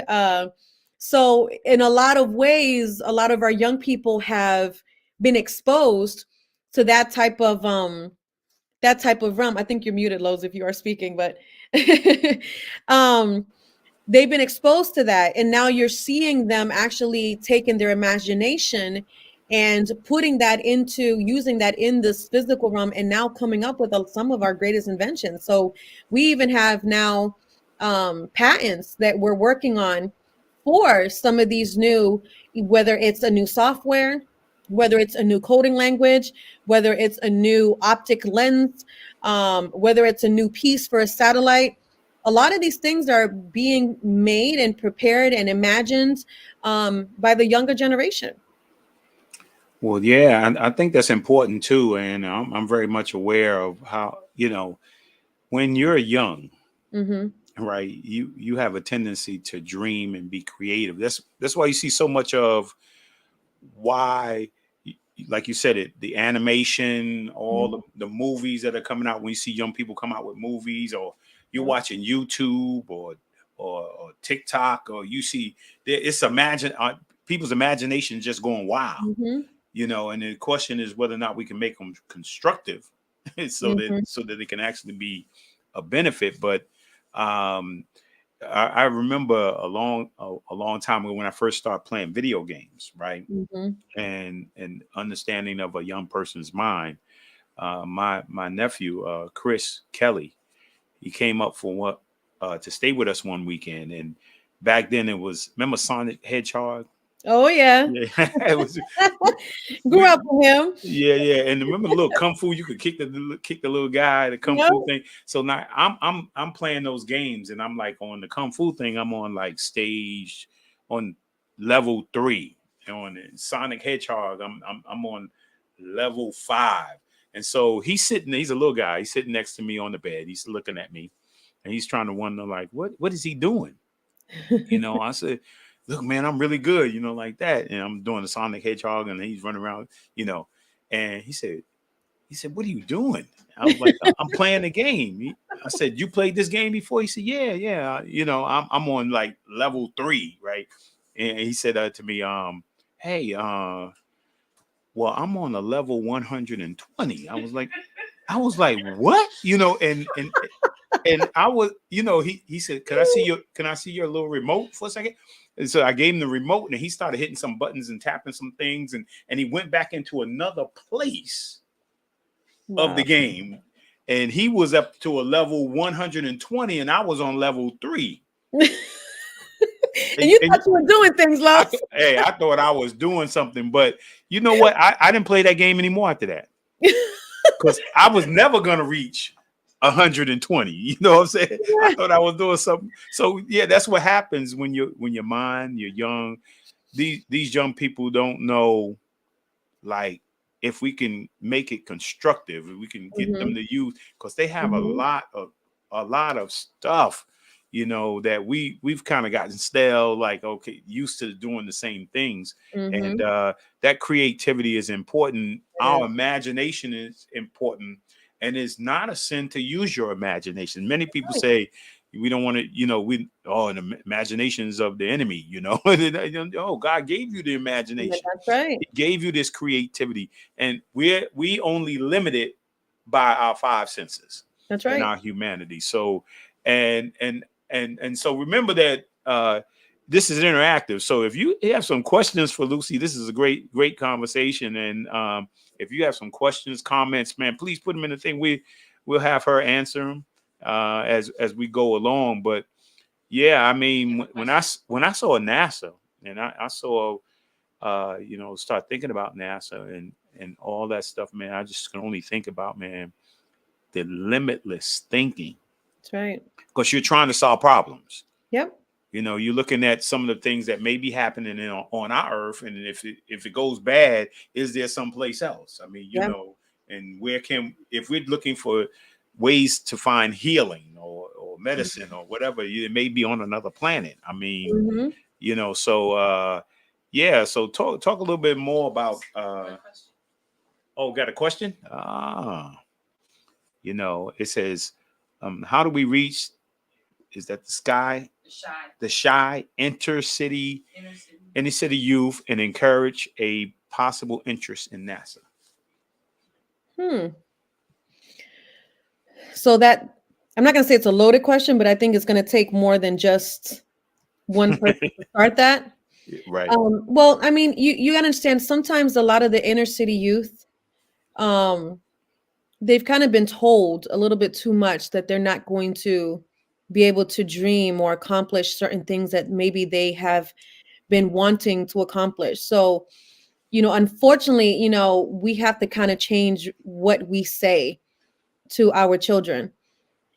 So in a lot of ways, a lot of our young people have been exposed to that type of realm. I think you're muted, Lowe's, if you are speaking, but they've been exposed to that. And now you're seeing them actually taking their imagination and putting that using that in this physical realm, and now coming up with some of our greatest inventions. So we even have now patents that we're working on for some of these new, whether it's a new software, whether it's a new coding language, whether it's a new optic lens, whether it's a new piece for a satellite. A lot of these things are being made and prepared and imagined by the younger generation. Well, yeah, I think that's important too, and I'm very much aware of how, when you're young, right, you have a tendency to dream and be creative. That's why you see so much of why, like you said, the animation, all the movies that are coming out. When you see young people come out with movies, or you're watching YouTube or TikTok, or you see it's people's imagination just going wild. And the question is whether or not we can make them constructive so that it can actually be a benefit. But I remember a long time ago when I first started playing video games, right? And understanding of a young person's mind. My nephew, Chris Kelly, he came up for to stay with us one weekend. And back then remember Sonic Hedgehog? Oh yeah. It was, grew up with him. Yeah. And remember the little kung fu, you could kick the little guy, the kung fu thing. So now I'm playing those games, and I'm like on the kung fu thing, I'm on like stage on level 3. And on the Sonic Hedgehog, I'm on level 5. And so he's a little guy, he's sitting next to me on the bed, he's looking at me, and he's trying to wonder like, what is he doing? I said, look, man, I'm really good, like that. And I'm doing the Sonic Hedgehog, and he's running around, and he said, what are you doing? I was like, I'm playing the game. I said, you played this game before? He said, yeah. I'm on like level 3, right? And he said to me, hey, well, I'm on a level 120. I was like, what? And I was, he said, can I see your little remote for a second? And so I gave him the remote, and he started hitting some buttons and tapping some things, and he went back into another place of the game, and he was up to a level 120, and I was on level 3. And you thought you were doing things, love. I thought I was doing something, but you know what? I didn't play that game anymore after that, because I was never gonna reach 120. You know what I'm saying? I thought I was doing something. So yeah, that's what happens when you're young. These young people don't know, like, if we can make it constructive, if we can get them to use, because they have a lot of stuff, that we've kind of gotten stale, like, okay, used to doing the same things. And that creativity is important. Our imagination is important. And it's not a sin to use your imagination. Many people say we don't want to, the imagination is of the enemy, Oh, God gave you the imagination. That's right. He gave you this creativity, and we only limited by our 5 senses. That's right. In our humanity. So, and so remember that this is interactive. So if you have some questions for Lucy, this is a great conversation. And if you have some questions, comments, man, please put them in the thing. We'll have her answer them as we go along. But yeah, I mean, when I saw NASA, and I saw start thinking about NASA and all that stuff, man, I just can only think about, man, the limitless thinking. That's right. Because you're trying to solve problems. Yep. You're looking at some of the things that may be happening on our earth, and if it goes bad, is there someplace else? I mean, and if we're looking for ways to find healing or medicine or whatever, it may be on another planet. I mean, so yeah. So talk a little bit more about. Got a question? It says, how do we reach? Is that the sky? The shy inner city youth and encourage a possible interest in NASA. So that, I'm not going to say it's a loaded question, but I think it's going to take more than just one person to start that. Right. Well, I mean, you understand, sometimes a lot of the inner city youth, they've kind of been told a little bit too much that they're not going to be able to dream or accomplish certain things that maybe they have been wanting to accomplish. So unfortunately, we have to kind of change what we say to our children.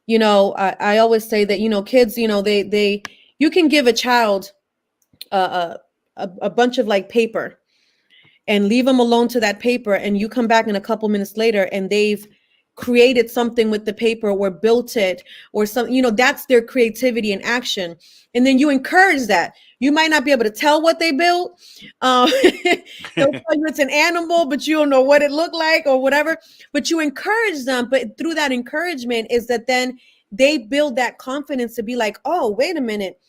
I always say that, kids, you can give a child uh, a bunch of like paper and leave them alone to that paper, and you come back in a couple minutes later and they've created something with the paper or built it or that's their creativity in action. And then you encourage that. You might not be able to tell what they built. They'll tell you it's an animal, but you don't know what it looked like or whatever. But you encourage them. But through that encouragement is that then they build that confidence to be like, oh, wait a minute.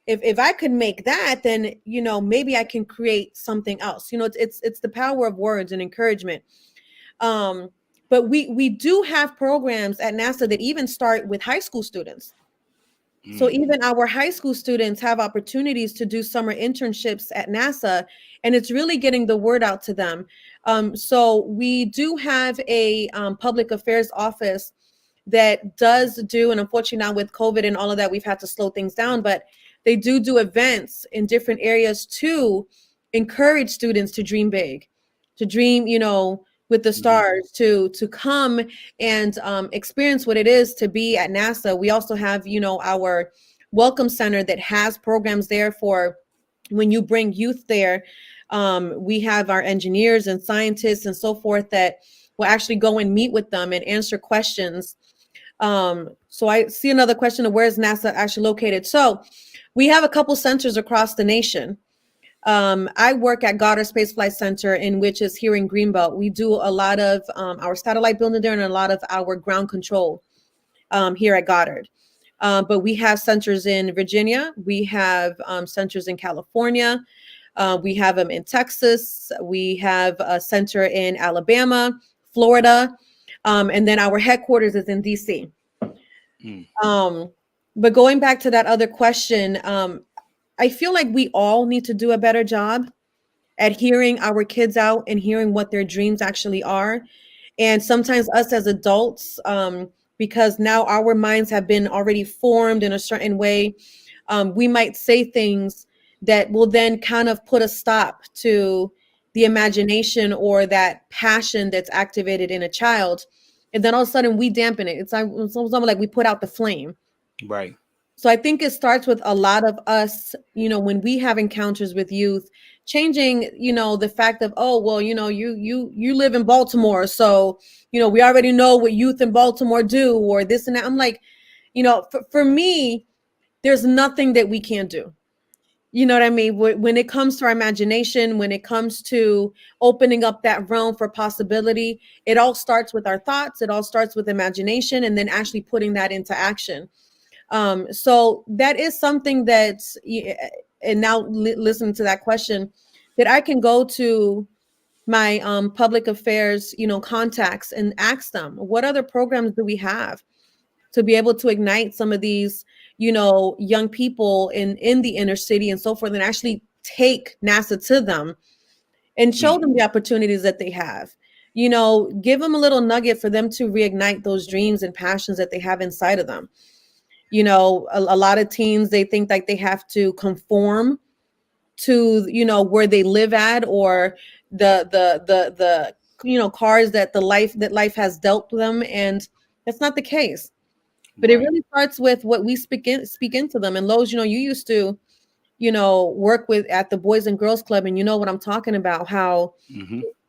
If I could make that, then maybe I can create something else. It's the power of words and encouragement. But we do have programs at NASA that even start with high school students. So even our high school students have opportunities to do summer internships at NASA, and it's really getting the word out to them. So we do have a public affairs office that does do, and unfortunately now with COVID and all of that, we've had to slow things down, but they do events in different areas to encourage students to dream big, to dream, with the stars, to come and experience what it is to be at NASA. We also have, our welcome center that has programs there for when you bring youth there. We have our engineers and scientists and so forth that will actually go and meet with them and answer questions. So I see another question of where is NASA actually located? So we have a couple centers across the nation. I work at Goddard Space Flight Center, in which is here in Greenbelt. We do a lot of our satellite building there and a lot of our ground control here at Goddard. But we have centers in Virginia. We have centers in California. We have them in Texas. We have a center in Alabama, Florida. And then our headquarters is in DC. But going back to that other question, I feel like we all need to do a better job at hearing our kids out and hearing what their dreams actually are. And sometimes us as adults, because now our minds have been already formed in a certain way, we might say things that will then kind of put a stop to the imagination or that passion that's activated in a child. And then all of a sudden we dampen it. It's almost like we put out the flame. Right. So I think it starts with a lot of us, when we have encounters with youth, changing, the fact of, oh, well, you live in Baltimore. So, we already know what youth in Baltimore do or this and that. I'm like, for me, there's nothing that we can't do. You know what I mean? When it comes to our imagination, when it comes to opening up that realm for possibility, it all starts with our thoughts. It all starts with imagination and then actually putting that into action. So that is something that, and now listening to that question, that I can go to my public affairs, contacts and ask them, what other programs do we have to be able to ignite some of these, young people in the inner city and so forth, and actually take NASA to them and show them the opportunities that they have. Give them a little nugget for them to reignite those dreams and passions that they have inside of them. A lot of teens, they think like they have to conform to, where they live at or the cards that life has dealt them. And that's not the case. But It really starts with what we speak into them. And Lowe's, you used to, work with at the Boys and Girls Club, and you know what I'm talking about, how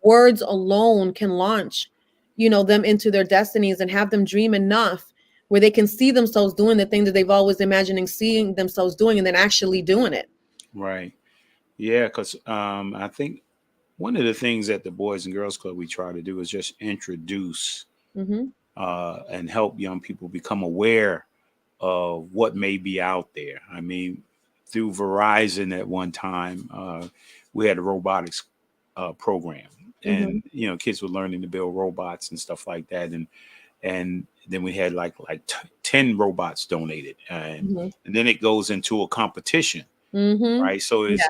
words alone can launch, them into their destinies and have them dream enough where they can see themselves doing the thing that they've always imagining seeing themselves doing and then actually doing it. Right. Yeah, because I think one of the things at the Boys and Girls Club we try to do is just introduce and help young people become aware of what may be out there. I mean, through Verizon at one time, we had a robotics program, and kids were learning to build robots and stuff like that, and then we had like 10 robots donated, and then it goes into a competition, right? So it's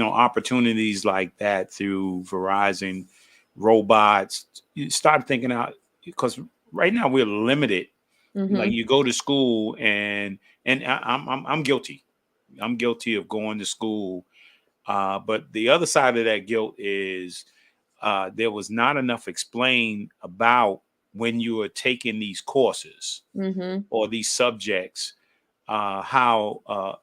opportunities like that through Verizon robots. You start thinking out, because right now we're limited. Like you go to school, and I'm guilty. I'm guilty of going to school But the other side of that guilt is there was not enough explained about when you are taking these courses or these subjects, how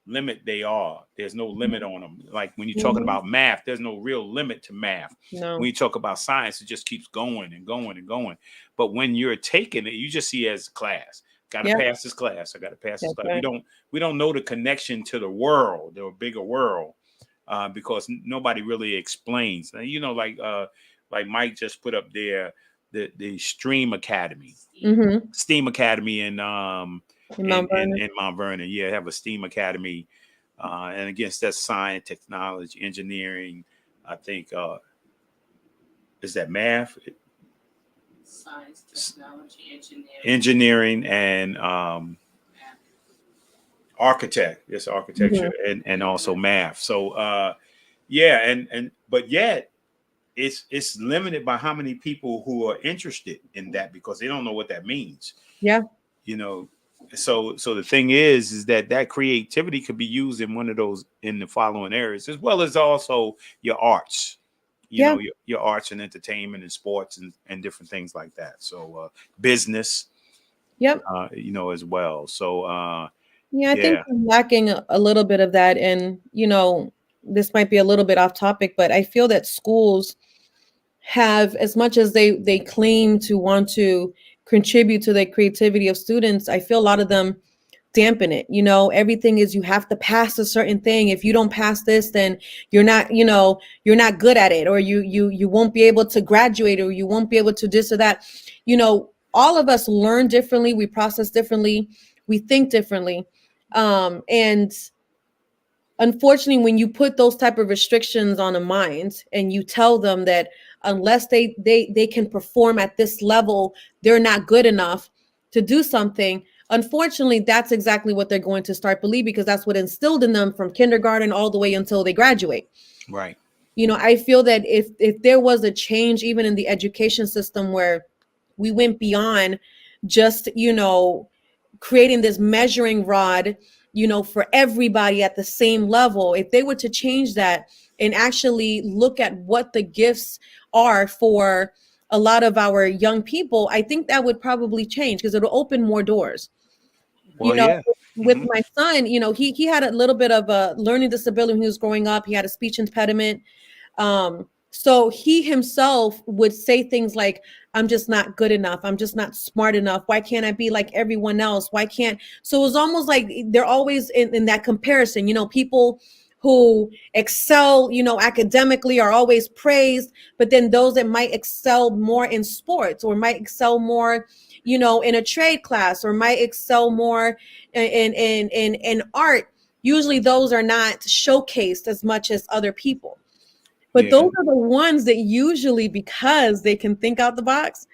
limit they are. There's no limit on them. Like when you're talking about math, there's no real limit to math. No. When you talk about science, it just keeps going and going and going. But when you're taking it, you just see it as a class. Got to pass this class. I got to pass this class. Right. We don't know the connection to the world, the bigger world, because nobody really explains. You know, like Mike just put up there, the Stream Academy, STEAM Academy in Mount Vernon. Yeah, have a STEAM Academy, and again, that's science, technology, engineering. I think is that math? Science, technology, engineering, and architect. It's architecture and also math. So but yet it's limited by how many people who are interested in that, because they don't know what that means. Yeah. You know, so the thing is that creativity could be used in one of those, in the following areas, as well as also your arts. You know, your arts and entertainment and sports and different things like that. So business, you know, as well. So I think I'm lacking a little bit of that. And, you know, this might be a little bit off topic, but I feel that schools have, as much as they claim to want to contribute to the creativity of students, I feel a lot of them dampen it. You know, everything is, you have to pass a certain thing. If you don't pass this, then you're not, you know, you're not good at it, or you won't be able to graduate, or you won't be able to this or that. You know, all of us learn differently, we process differently, we think differently. And unfortunately, when you put those type of restrictions on a mind and you tell them that unless they can perform at this level, they're not good enough to do something, unfortunately, that's exactly what they're going to start believing, because that's what instilled in them from kindergarten all the way until they graduate. Right. You know, I feel that if there was a change even in the education system where we went beyond just, you know, creating this measuring rod, you know, for everybody at the same level, if they were to change that and actually look at what the gifts are for a lot of our young people, I think that would probably change, because it'll open more doors. Well, you know, with my son, you know, he had a little bit of a learning disability when he was growing up. He had a speech impediment. So he himself would say things like, I'm just not good enough. I'm just not smart enough. Why can't I be like everyone else? Why can't? So it was almost like they're always in that comparison. You know, people who excel, you know, academically are always praised, but then those that might excel more in sports, or might excel more, you know, in a trade class, or might excel more in art, usually those are not showcased as much as other people. But those are the ones that usually, because they can think out the box,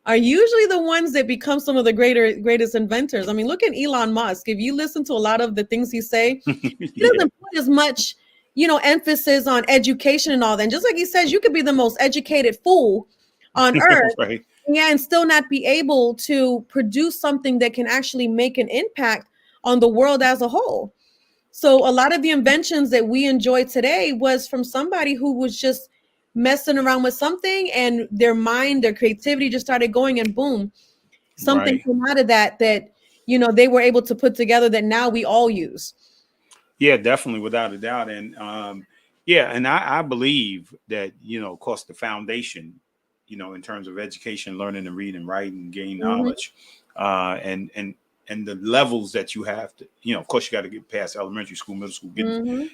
are usually the ones that become some of the greatest inventors. I mean, look at Elon Musk. If you listen to a lot of the things he say, he doesn't put as much, you know, emphasis on education and all that. And just like he says, you could be the most educated fool on earth, right. and still not be able to produce something that can actually make an impact on the world as a whole. So a lot of the inventions that we enjoy today was from somebody who was just messing around with something, and their mind, their creativity just started going, and boom, something came out of that, you know, they were able to put together that now we all use. Yeah, definitely, without a doubt. And and I believe that, you know, of course, the foundation, you know, in terms of education, learning to read and write and gain knowledge, and the levels that you have to, you know, of course, you got to get past elementary school, middle school, get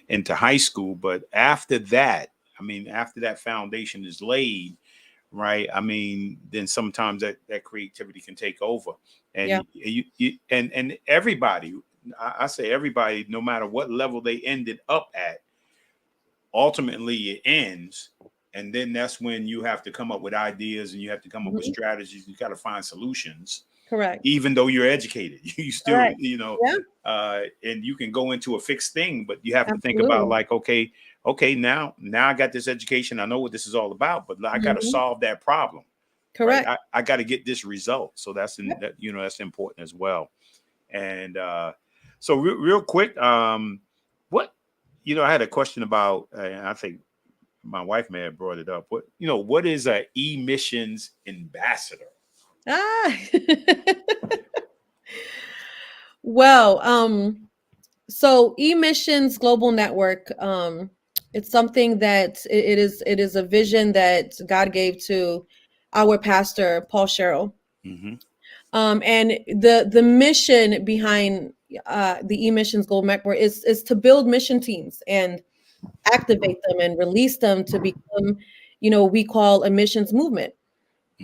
into high school. But after that, I mean, after that foundation is laid, right? I mean, then sometimes that creativity can take over. And and everybody, I say everybody, no matter what level they ended up at, ultimately it ends. And then that's when you have to come up with ideas, and you have to come up with strategies. You got to find solutions. Correct. Even though you're educated, you still, you know, and you can go into a fixed thing, but you have to think about, like, okay, now I got this education. I know what this is all about, but I got to solve that problem. Correct. Right? I got to get this result. So that's that, you know, that's important as well. And so real quick, I had a question about, I think my wife may have brought it up. What is a emissions ambassador? Ah. Well, so emissions global network, it's something that it is a vision that God gave to our pastor Paul Sherrill. Mm-hmm. And the mission behind the emissions global network is to build mission teams and activate them and release them to become, we call a missions movement.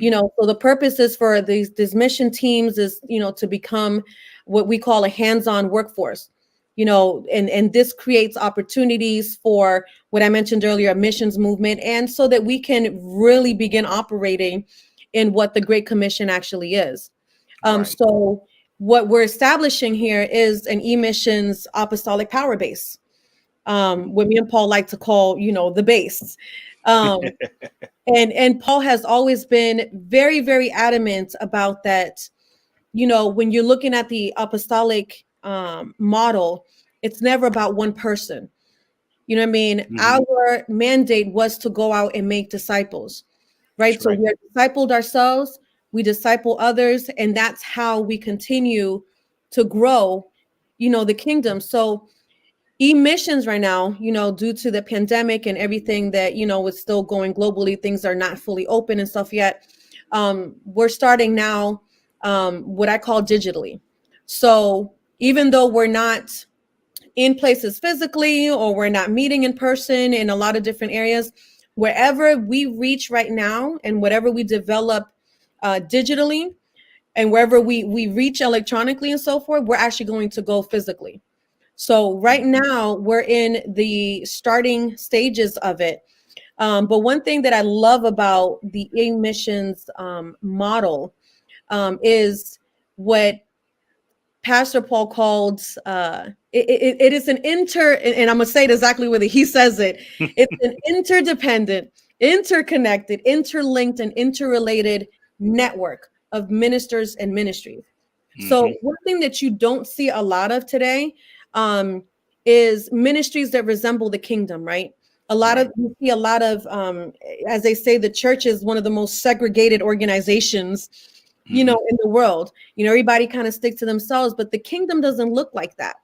So the purpose is for these mission teams is, to become what we call a hands-on workforce, and this creates opportunities for what I mentioned earlier, a missions movement, and so that we can really begin operating in what the Great Commission actually is. Right. So what we're establishing here is an emissions apostolic power base. What me and Paul like to call, the base. And Paul has always been very, very adamant about that. When you're looking at the apostolic model, it's never about one person. You know what I mean? Mhm. Our mandate was to go out and make disciples, right? That's So right. we are discipled ourselves, we disciple others, and that's how we continue to grow, the kingdom. So emissions right now, due to the pandemic and everything that, is still going globally, things are not fully open and stuff yet. We're starting now what I call digitally. So even though we're not in places physically or we're not meeting in person in a lot of different areas, wherever we reach right now and whatever we develop digitally and wherever we reach electronically and so forth, we're actually going to go physically. So right now we're in the starting stages of it. But one thing that I love about the emissions model is what Pastor Paul called it is an and I'm gonna say it exactly what he says it. It's an interdependent, interconnected, interlinked, and interrelated network of ministers and ministries. So one thing that you don't see a lot of today is ministries that resemble the kingdom, right? You see a lot of, as they say, the church is one of the most segregated organizations, in the world. Everybody kind of sticks to themselves, but the kingdom doesn't look like that.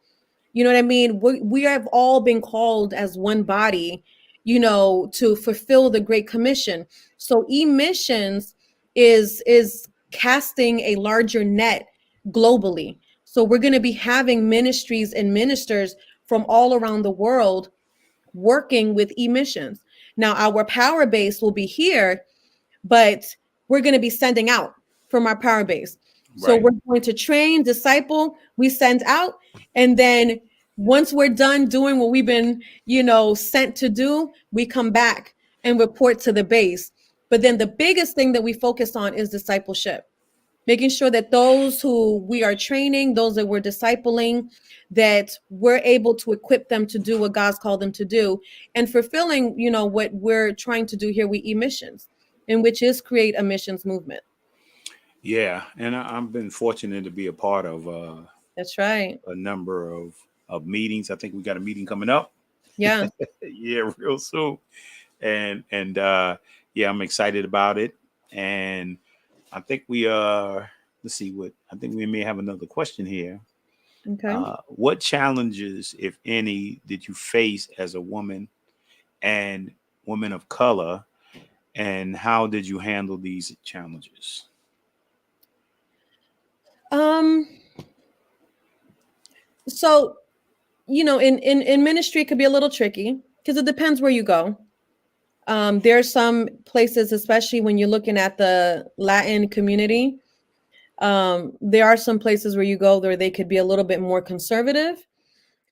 You know what I mean? We have all been called as one body, to fulfill the Great Commission. So emissions is casting a larger net globally. So we're going to be having ministries and ministers from all around the world working with emissions. Now our power base will be here, but we're going to be sending out from our power base. So Right. we're going to train, disciple, we send out, and then once we're done doing what we've been, sent to do, we come back and report to the base. But then the biggest thing that we focus on is discipleship, making sure that those who we are training, those that we're discipling, that we're able to equip them to do what God's called them to do and fulfilling, what we're trying to do here with emissions, in which is create a missions movement. Yeah, and I've been fortunate to be a part of That's right. a number of meetings. I think we got a meeting coming up. Yeah. Yeah, real soon. And yeah, I'm excited about it. And I think we let's see what I think we may have another question here. Okay. What challenges, if any, did you face as a woman and woman of color, and how did you handle these challenges? So, in ministry, it could be a little tricky because it depends where you go. There are some places, especially when you're looking at the Latin community, there are some places where you go where they could be a little bit more conservative.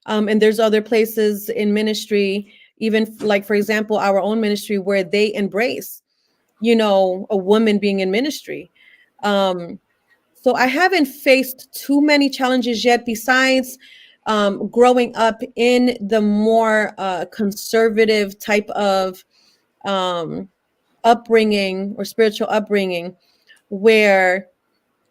And there's other places in ministry, even like, for example, our own ministry, where they embrace, a woman being in ministry. So I haven't faced too many challenges yet, besides growing up in the more conservative type of upbringing or spiritual upbringing, where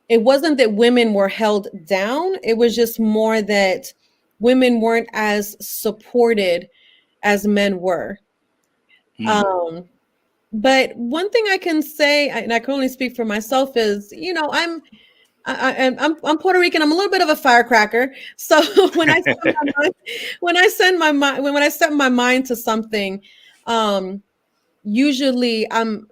it wasn't that women were held down. It was just more that women weren't as supported as men were. But one thing I can say, and I can only speak for myself, is, I'm Puerto Rican. I'm a little bit of a firecracker. So when I set my mind, when I set my mind to something, usually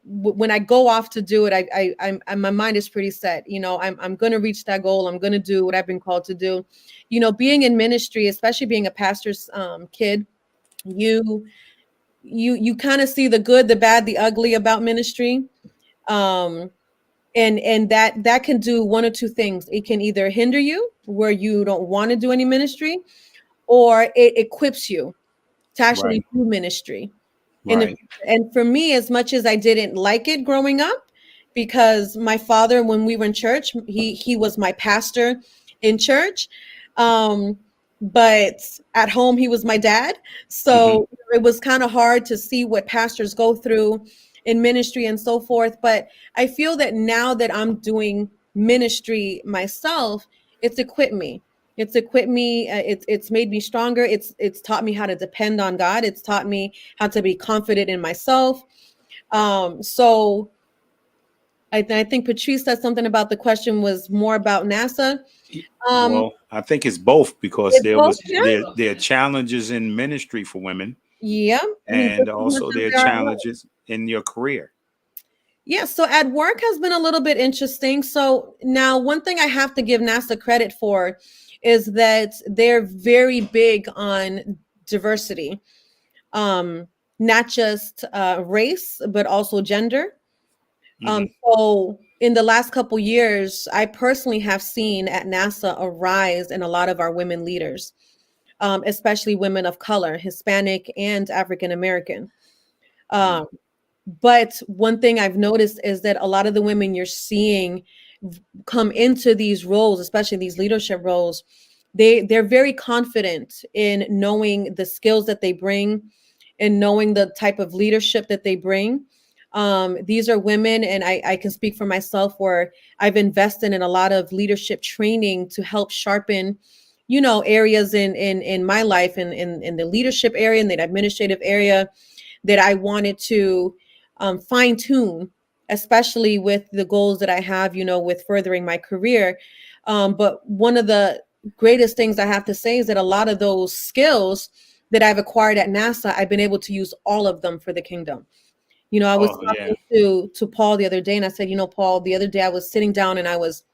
when I go off to do it, my mind is pretty set. I'm going to reach that goal. I'm going to do what I've been called to do. Being in ministry, especially being a pastor's kid, you kind of see the good, the bad, the ugly about ministry. And that can do one or two things. It can either hinder you where you don't want to do any ministry, or it equips you to actually do ministry in the Right. future. And for me, as much as I didn't like it growing up, because my father, when we were in church, he was my pastor in church. But at home, he was my dad. So it was kind of hard to see what pastors go through in ministry and so forth. But I feel that now that I'm doing ministry myself, it's equipped me. It's made me stronger. It's taught me how to depend on God. It's taught me how to be confident in myself. So I think Patrice said something about the question was more about NASA. Well, I think it's both, because It's both, yeah. there are challenges in ministry for women, Yeah. and Just as much also as there are there are work. challenges in your career. Yeah, so at work has been a little bit interesting. So now one thing I have to give NASA credit for is that they're very big on diversity, not just race, but also gender. So in the last couple years, I personally have seen at NASA a rise in a lot of our women leaders, especially women of color, Hispanic and African American. But one thing I've noticed is that a lot of the women you're seeing come into these roles, especially these leadership roles, they're very confident in knowing the skills that they bring and knowing the type of leadership that they bring. These are women, and I can speak for myself, where I've invested in a lot of leadership training to help sharpen, areas in my life, in the leadership area, in the administrative area, that I wanted to fine tune, especially with the goals that I have, with furthering my career. But one of the greatest things I have to say is that a lot of those skills that I've acquired at NASA, I've been able to use all of them for the kingdom. I was talking to Paul the other day, and I said, Paul, the other day I was sitting down and I was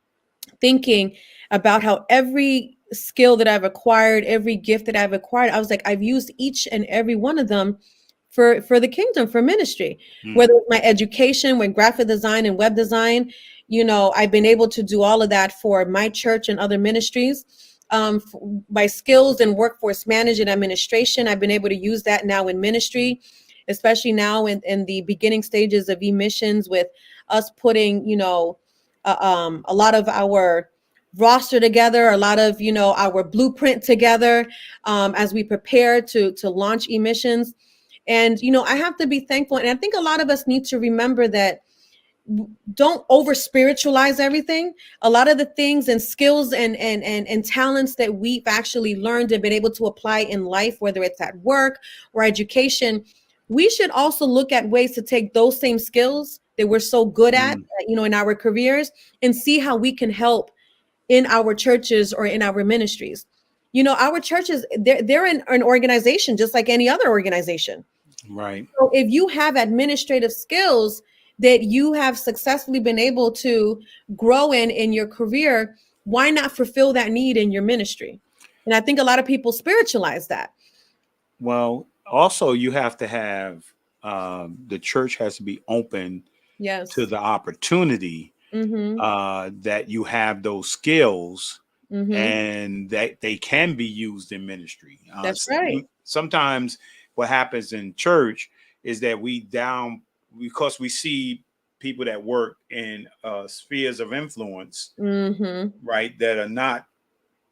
thinking about how every skill that I've acquired, every gift that I've acquired, I was like, I've used each and every one of them for the kingdom, for ministry, whether it's my education with graphic design and web design. I've been able to do all of that for my church and other ministries. My skills in workforce management administration, I've been able to use that now in ministry, especially now in the beginning stages of emissions, with us putting, a lot of our roster together, a lot of, our blueprint together, as we prepare to launch emissions. And, I have to be thankful. And I think a lot of us need to remember that don't over spiritualize everything. A lot of the things and skills and talents that we've actually learned and been able to apply in life, whether it's at work or education, we should also look at ways to take those same skills that we're so good at, in our careers, and see how we can help in our churches or in our ministries. Our churches, they're an organization just like any other organization. Right. So if you have administrative skills that you have successfully been able to grow in your career, why not fulfill that need in your ministry? And I think a lot of people spiritualize that. Well, also you have to have, the church has to be open to the opportunity that you have those skills and that they can be used in ministry. That's right. Sometimes what happens in church is that because we see people that work in spheres of influence, right, that are not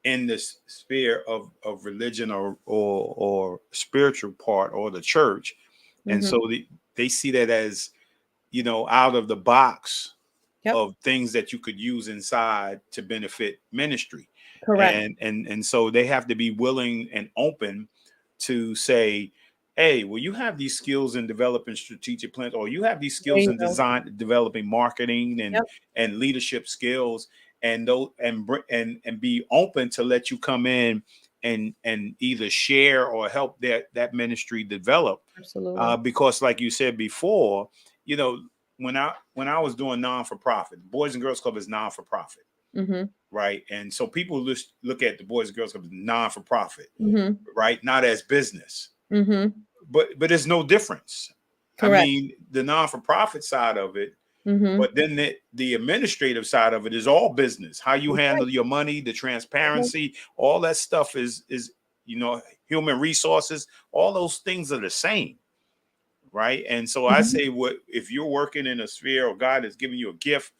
in this sphere of religion or spiritual part or the church. And so they see that as, out of the box of things that you could use inside to benefit ministry. Correct. And so they have to be willing and open to say, hey, well, you have these skills in developing strategic plans, or you have these There skills you in go. developing marketing Yep. and leadership skills, and those and be open to let you come in and either share or help that ministry develop. Absolutely. Because, like you said before, you know, when I was doing non-for-profit, Boys and Girls Club is non-for-profit, Mm-hmm. right? And so people look at the Boys and Girls Club as non-for-profit, Mm-hmm. right? Not as business. Mm-hmm. But there's no difference. I Correct. mean, the non-for-profit side of it, Mm-hmm. but then the administrative side of it is all business. How you handle your money, the transparency, all that stuff is human resources. All those things are the same, right? And so I say, what if you're working in a sphere, or God has given you a gift,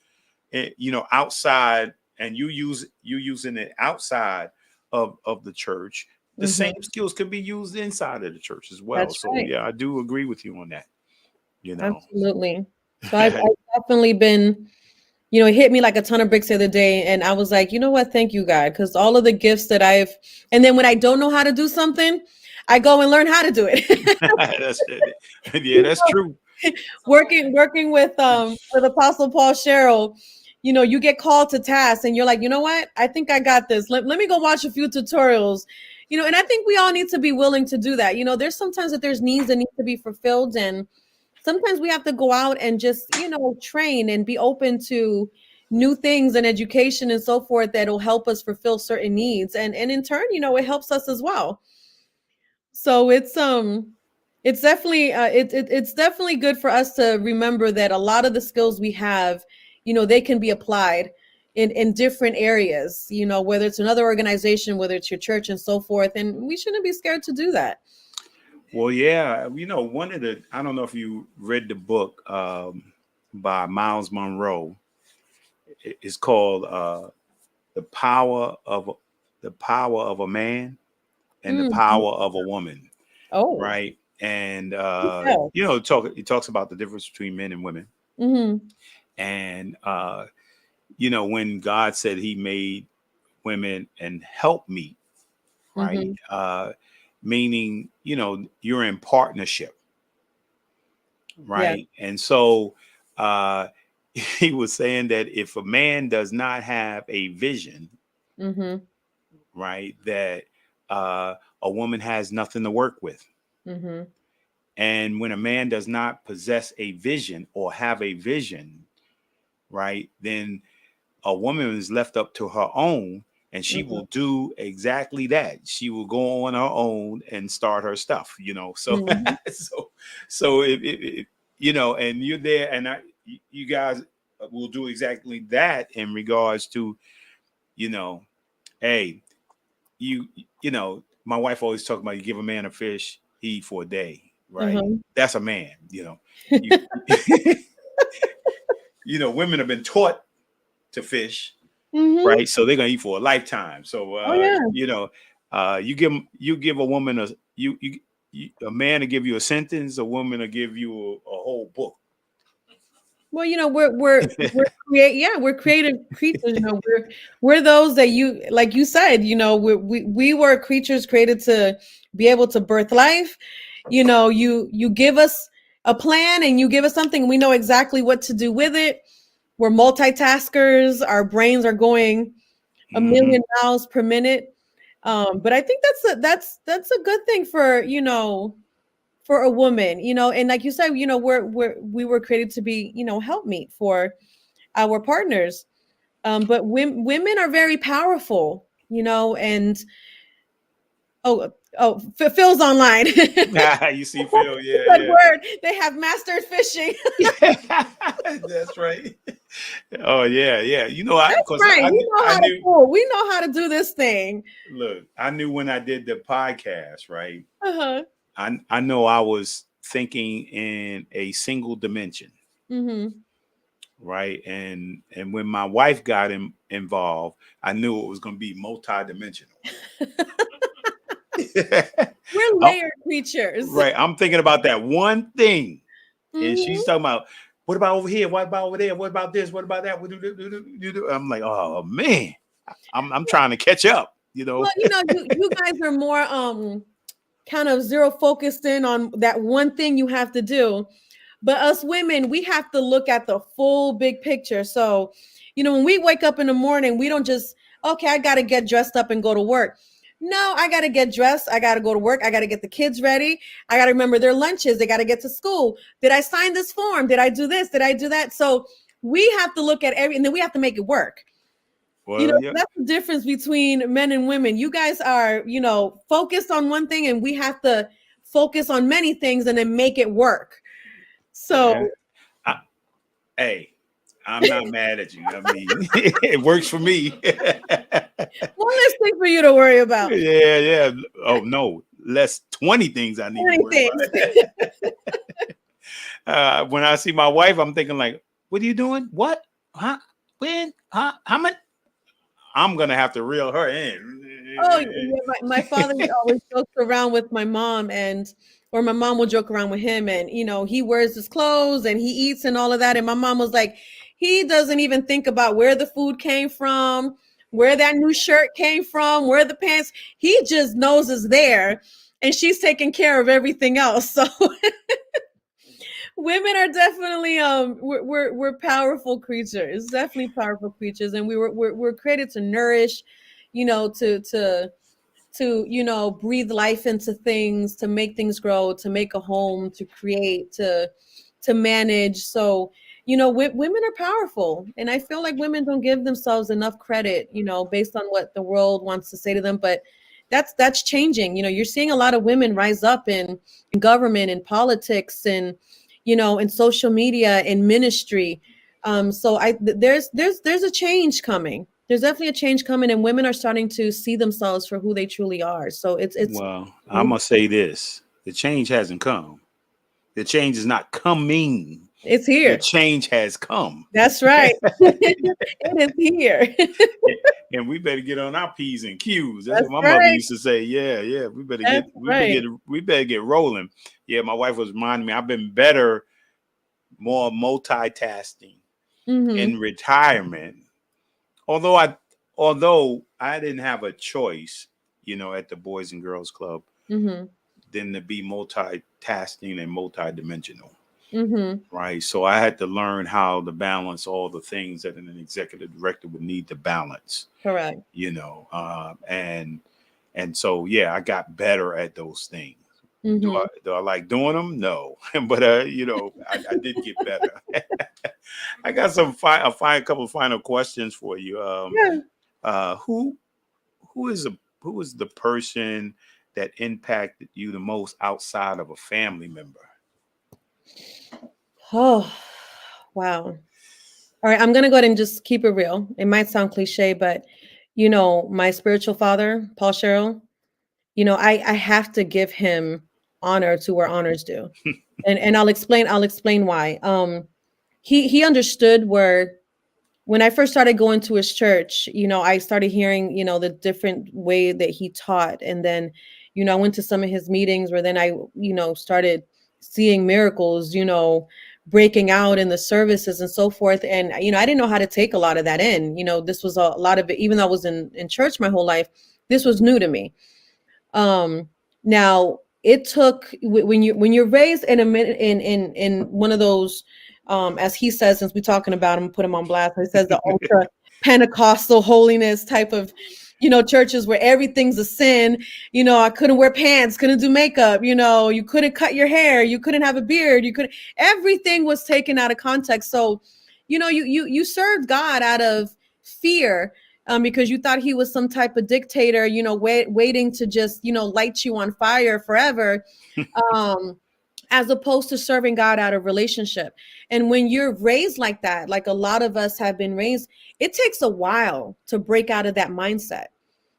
outside, and using it outside of the church, the same skills can be used inside of the church as well. That's So right. yeah, I do agree with you on that. Absolutely. So I've definitely been, it hit me like a ton of bricks the other day. And I was like, you know what? Thank you, God. Because all of the gifts that and then when I don't know how to do something, I go and learn how to do it. That's true. Working with Apostle Paul Cheryl, you get called to task and you're like, you know what? I think I got this. Let me go watch a few tutorials. And I think we all need to be willing to do that. There's sometimes that there's needs that need to be fulfilled, and sometimes we have to go out and just, train and be open to new things and education and so forth that'll help us fulfill certain needs. And in turn, it helps us as well. So it's definitely it's definitely good for us to remember that a lot of the skills we have, they can be applied in different areas, whether it's another organization, whether it's your church and so forth. And we shouldn't be scared to do that. Well, yeah, I don't know if you read the book by Miles Monroe. It's called the power of a man and the power of a woman. Oh, right. And Yeah. he talks about the difference between men and women. Mm-hmm. And when God said he made women and help meet, right? Meaning, you're in partnership, right? And so he was saying that if a man does not have a vision, right, that a woman has nothing to work with. And when a man does not possess a vision or have a vision, right, then a woman is left up to her own, and she will do exactly that. She will go on her own and start her stuff, So, so if and you're there, and you guys will do exactly that in regards to, hey, my wife always talks about, you give a man a fish, he eat for a day. Right. That's a man, women have been taught to fish, right? So they're gonna eat for a lifetime. So you give a woman a man to give you a sentence, a woman to give you a whole book. Well, we're creative creatures. We're those that like you said, we were creatures created to be able to birth life. You give us a plan and you give us something, we know exactly what to do with it. We're multitaskers. Our brains are going a million miles per minute. But I think that's a good thing for, for a woman, and like you said, we were created to be, helpmeet for our partners. But women are very powerful, and Phil's online. You see Phil, yeah. Good word. They have mastered fishing. That's right. Oh yeah. We know how to do this thing. Look, I knew when I did the podcast, right? I know I was thinking in a single dimension, right? And when my wife got involved, I knew it was going to be multi-dimensional. We're layered creatures, right? I'm thinking about that one thing, and she's talking about, what about over here? What about over there? What about this? What about that? I'm like, oh man, I'm trying to catch up. Well, you guys are more kind of zero focused in on that one thing you have to do. But us women, we have to look at the full big picture. So, when we wake up in the morning, we don't just, okay, I got to get dressed up and go to work. No, I got to get dressed. I got to go to work. I got to get the kids ready. I got to remember their lunches. They got to get to school. Did I sign this form? Did I do this? Did I do that? So we have to look at and then we have to make it work. Well, that's the difference between men and women. You guys are, focused on one thing, and we have to focus on many things and then make it work. So, hey, I'm not mad at you. I mean, it works for me. One less thing for you to worry about. Yeah. Oh no, less 20 things I need to worry about. When I see my wife, I'm thinking like, "What are you doing? What? Huh? When? Huh? How much?" I'm gonna have to reel her in. Oh, yeah, my father always jokes around with my mom, or my mom will joke around with him, and he wears his clothes and he eats and all of that. And my mom was like, he doesn't even think about where the food came from, where that new shirt came from, where the pants. He just knows it's there, and she's taking care of everything else. So women are definitely we're powerful creatures, definitely powerful creatures, and we're created to nourish, to breathe life into things, to make things grow, to make a home, to create, to manage. So women are powerful, and I feel like women don't give themselves enough credit, based on what the world wants to say to them. But that's changing. You're seeing a lot of women rise up in government, in politics, and in social media, in ministry. So there's a change coming. There's definitely a change coming, and women are starting to see themselves for who they truly are. So it's well, I must say this: the change hasn't come. The change is not coming. It's here. The change has come. That's right. It is here. And we better get on our P's and Q's. That's what my mother used to say. Yeah. We better get rolling. Yeah, my wife was reminding me, I've been better, more multitasking in retirement. Although I didn't have a choice, at the Boys and Girls Club, than to be multitasking and multidimensional. Right. So I had to learn how to balance all the things that an executive director would need to balance. Correct. And so, yeah, I got better at those things. Do I like doing them? No. But, I did get better. I got a couple of final questions for you. Who is the person that impacted you the most outside of a family member? Oh, wow. All right. I'm going to go ahead and just keep it real. It might sound cliche, but, my spiritual father, Paul Sherrill, I have to give him honor to where honors due. and I'll explain why. He understood when I first started going to his church, I started hearing, the different way that he taught. And then, I went to some of his meetings where then I, started seeing miracles, breaking out in the services and so forth. And, I didn't know how to take a lot of that in. This was a lot of it, even though I was in church my whole life, this was new to me. Now it took, when you're raised in one of those, as he says, since we're talking about him, put him on blast, he says the ultra Pentecostal holiness type of, churches where everything's a sin. I couldn't wear pants, couldn't do makeup, you couldn't cut your hair, you couldn't have a beard, everything was taken out of context. So, you served God out of fear, because you thought he was some type of dictator, waiting to just, light you on fire forever. As opposed to serving God out of relationship. And when you're raised like that, like a lot of us have been raised, it takes a while to break out of that mindset,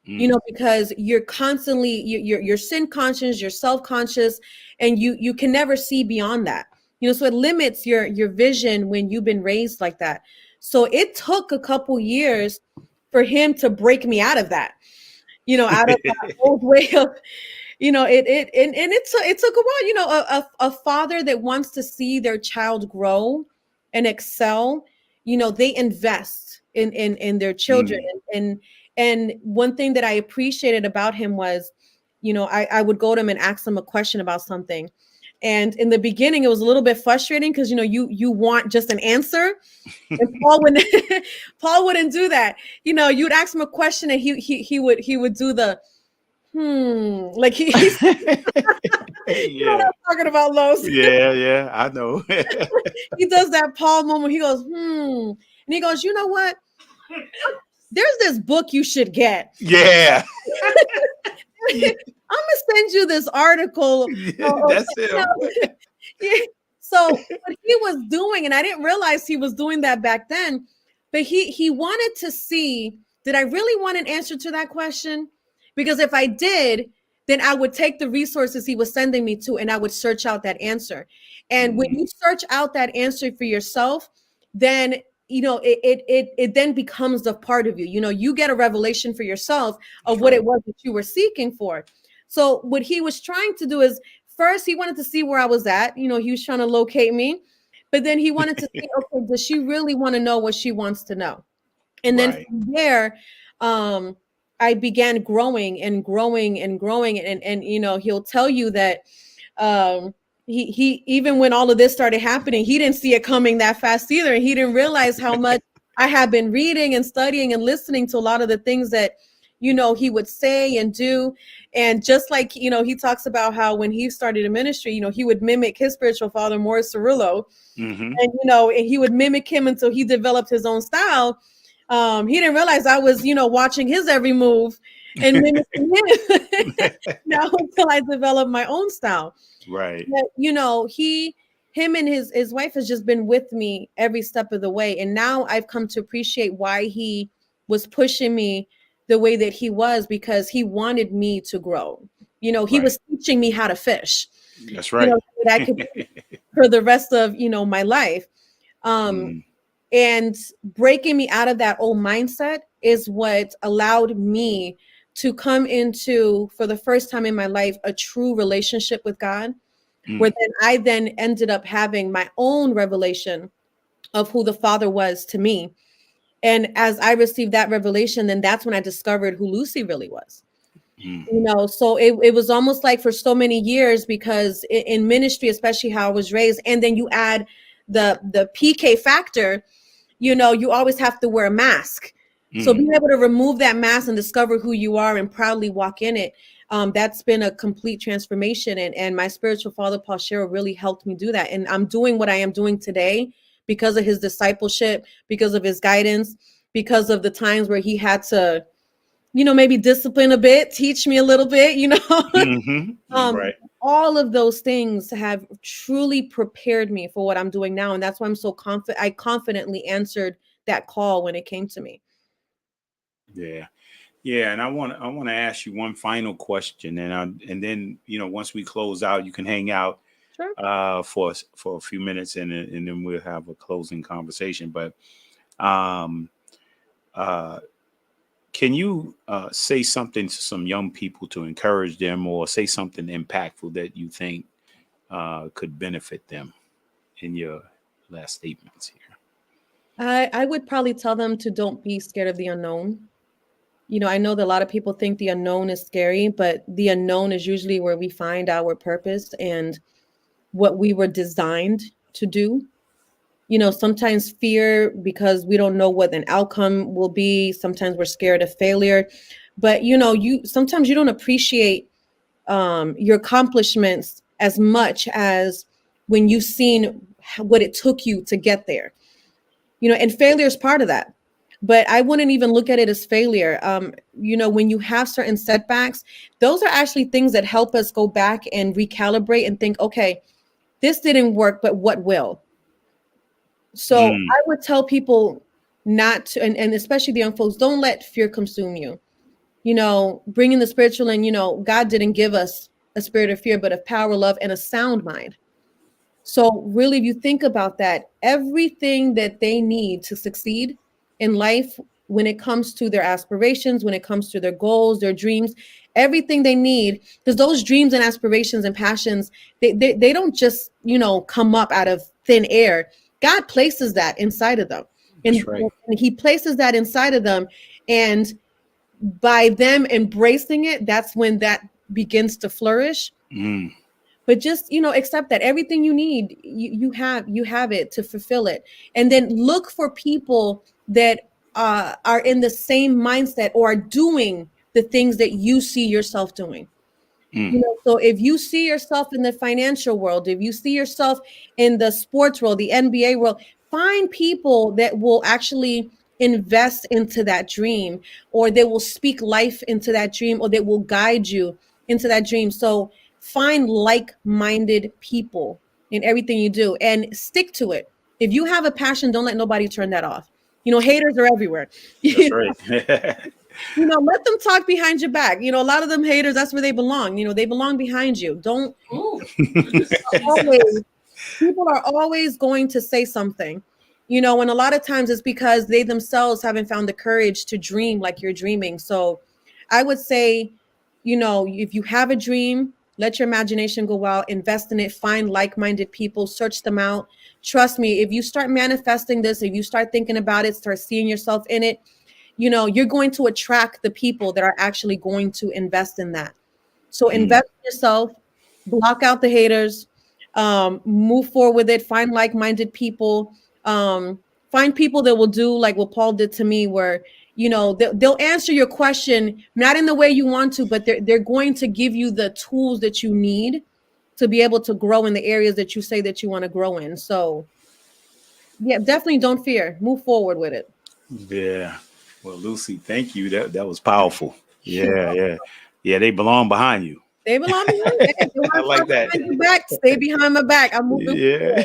because you're constantly, you're sin conscious, you're self-conscious, and you can never see beyond that, so it limits your vision when you've been raised like that. So it took a couple years for him to break me out of that, out of that old way of, it took a while, a father that wants to see their child grow and excel, they invest in their children. And one thing that I appreciated about him was I would go to him and ask him a question about something. And in the beginning, it was a little bit frustrating because, you want just an answer. And Paul wouldn't do that. You'd ask him a question and he would do the, like he's you know what I'm talking about, Los. Yeah, I know. He does that Paul moment. He goes, and he goes, you know what? There's this book you should get. Yeah. I'm gonna send you this article. That's it. So what he was doing, and I didn't realize he was doing that back then, but he wanted to see, did I really want an answer to that question? Because if I did, then I would take the resources he was sending me to and I would search out that answer. And when you search out that answer for yourself, then it then becomes a part of you. You get a revelation for yourself of what it was that you were seeking for. So what he was trying to do is, first he wanted to see where I was at. He was trying to locate me, but then he wanted to see, okay, does she really want to know what she wants to know? And then from there, I began growing and growing and growing. And he'll tell you that he even when all of this started happening, he didn't see it coming that fast either. He didn't realize how much I had been reading and studying and listening to a lot of the things that he would say and do. And just like he talks about how when he started a ministry, he would mimic his spiritual father, Morris Cerullo, and and he would mimic him until he developed his own style. He didn't realize I was watching his every move and mimicking him until I developed my own style. Right. But, him and his wife has just been with me every step of the way. And now I've come to appreciate why he was pushing me the way that he was, because he wanted me to grow. He was teaching me how to fish. That's right. That I could for the rest of, my life. And breaking me out of that old mindset is what allowed me to come into, for the first time in my life, a true relationship with God, where I then ended up having my own revelation of who the Father was to me. And as I received that revelation, then that's when I discovered who Lucy really was. So it was almost like for so many years, because in ministry, especially how I was raised, and then you add the PK factor, you always have to wear a mask. So being able to remove that mask and discover who you are and proudly walk in it, that's been a complete transformation. And my spiritual father, Paul Scherrer, really helped me do that. And I'm doing what I am doing today because of his discipleship, because of his guidance, because of the times where he had to, maybe discipline a bit, teach me a little bit, Right. All of those things have truly prepared me for what I'm doing now. And that's why I'm so confident. I confidently answered that call when it came to me. Yeah. And I want to ask you one final question, and then once we close out, you can hang out for a few minutes, and then we'll have a closing conversation. But can you say something to some young people to encourage them, or say something impactful that you think could benefit them in your last statements here? I would probably tell them to don't be scared of the unknown. I know that a lot of people think the unknown is scary, but the unknown is usually where we find our purpose and what we were designed to do. Sometimes fear because we don't know what an outcome will be. Sometimes we're scared of failure, but sometimes you don't appreciate your accomplishments as much as when you've seen what it took you to get there. And failure is part of that. But I wouldn't even look at it as failure. When you have certain setbacks, those are actually things that help us go back and recalibrate and think, okay, this didn't work, but what will? So I would tell people not to, and especially the young folks, don't let fear consume you. Bring in the spiritual, and, God didn't give us a spirit of fear, but of power, love, and a sound mind. So really, if you think about that, everything that they need to succeed in life, when it comes to their aspirations, when it comes to their goals, their dreams, everything they need, because those dreams and aspirations and passions, they don't just, come up out of thin air. God places that inside of them. And he places that inside of them. And by them embracing it, that's when begins to flourish. But just, accept that everything you need, you have it to fulfill it. And then look for people that are in the same mindset or are doing the things that you see yourself doing. So if you see yourself in the financial world, if you see yourself in the sports world, the NBA world, find people that will actually invest into that dream, or they will speak life into that dream, or they will guide you into that dream. So find like-minded people in everything you do and stick to it. If you have a passion, don't let nobody turn that off. Haters are everywhere. That's right. Let them talk behind your back. A lot of them haters, that's where they belong. They belong behind you. Don't. People are always going to say something, and a lot of times it's because they themselves haven't found the courage to dream like you're dreaming. So I would say, if you have a dream, let your imagination go out, invest in it, find like-minded people, search them out. Trust me, if you start manifesting this, if you start thinking about it, start seeing yourself in it, you're going to attract the people that are actually going to invest in that. So invest in yourself, block out the haters, move forward with it, find like-minded people, find people that will do like what Paul did to me, where, they'll answer your question, not in the way you want to, but they're going to give you the tools that you need to be able to grow in the areas that you say that you want to grow in. So yeah, definitely don't fear, move forward with it. Yeah. Well, Lucy, thank you. That was powerful. Yeah. They belong behind you. They belong behind you. I like that. Back, stay behind my back. I'm moving. Yeah.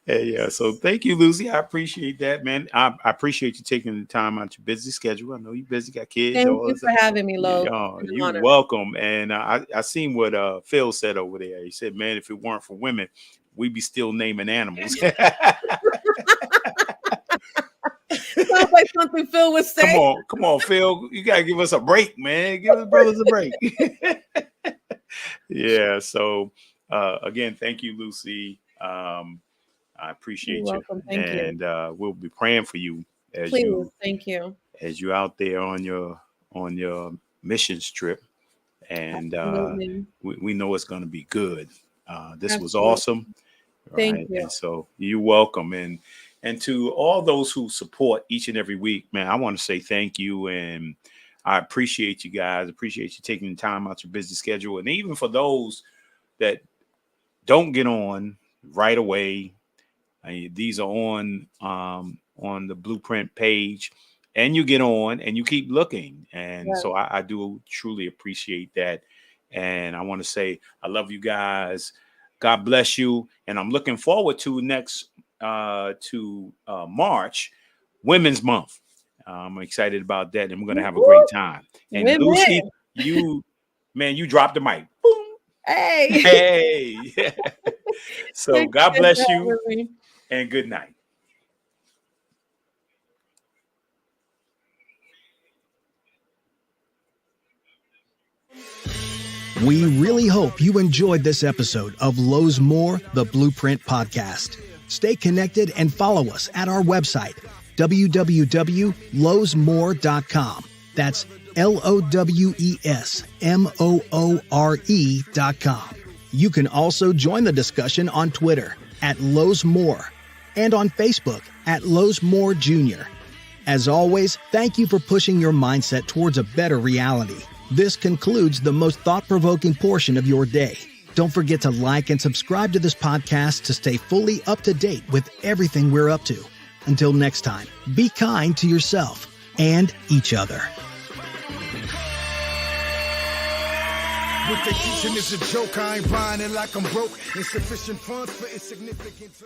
Yeah. So thank you, Lucy. I appreciate that, man. I appreciate you taking the time out your busy schedule. I know you're busy, got kids. Thank you for having me, Lo. You're welcome. And I seen what Phil said over there. He said, man, if it weren't for women, we'd be still naming animals. Sounds like something Phil would say. Come on, Phil. You gotta give us a break, man. Give us brothers a break. Yeah. So again, thank you, Lucy. I appreciate you. Thank you. And we'll be praying for you as thank you. As you're out there on your missions trip. And we know it's gonna be good. This was awesome. Thank you. And so you're welcome. And to all those who support each and every week, man, I want to say thank you. And I appreciate you guys. Appreciate you taking the time out your busy schedule. And even for those that don't get on right away, these are on the Blueprint page, and you get on and you keep looking. And so I do truly appreciate that. And I want to say I love you guys. God bless you. And I'm looking forward to next March, Women's Month. I'm excited about that, and we're gonna have a great time. And Lucy, you dropped the mic. Boom. Hey. So God bless you, and good night. We really hope you enjoyed this episode of Lowe's More, the Blueprint Podcast. Stay connected and follow us at our website, www.lowesmore.com. That's LOWESMOORE.com. You can also join the discussion on Twitter at Lowe's More and on Facebook at Lowe's More Jr. As always, thank you for pushing your mindset towards a better reality. This concludes the most thought-provoking portion of your day. Don't forget to like and subscribe to this podcast to stay fully up to date with everything we're up to. Until next time, be kind to yourself and each other. What they teaching is a joke. I ain't buying it like I'm broke. Insufficient funds for insignificant.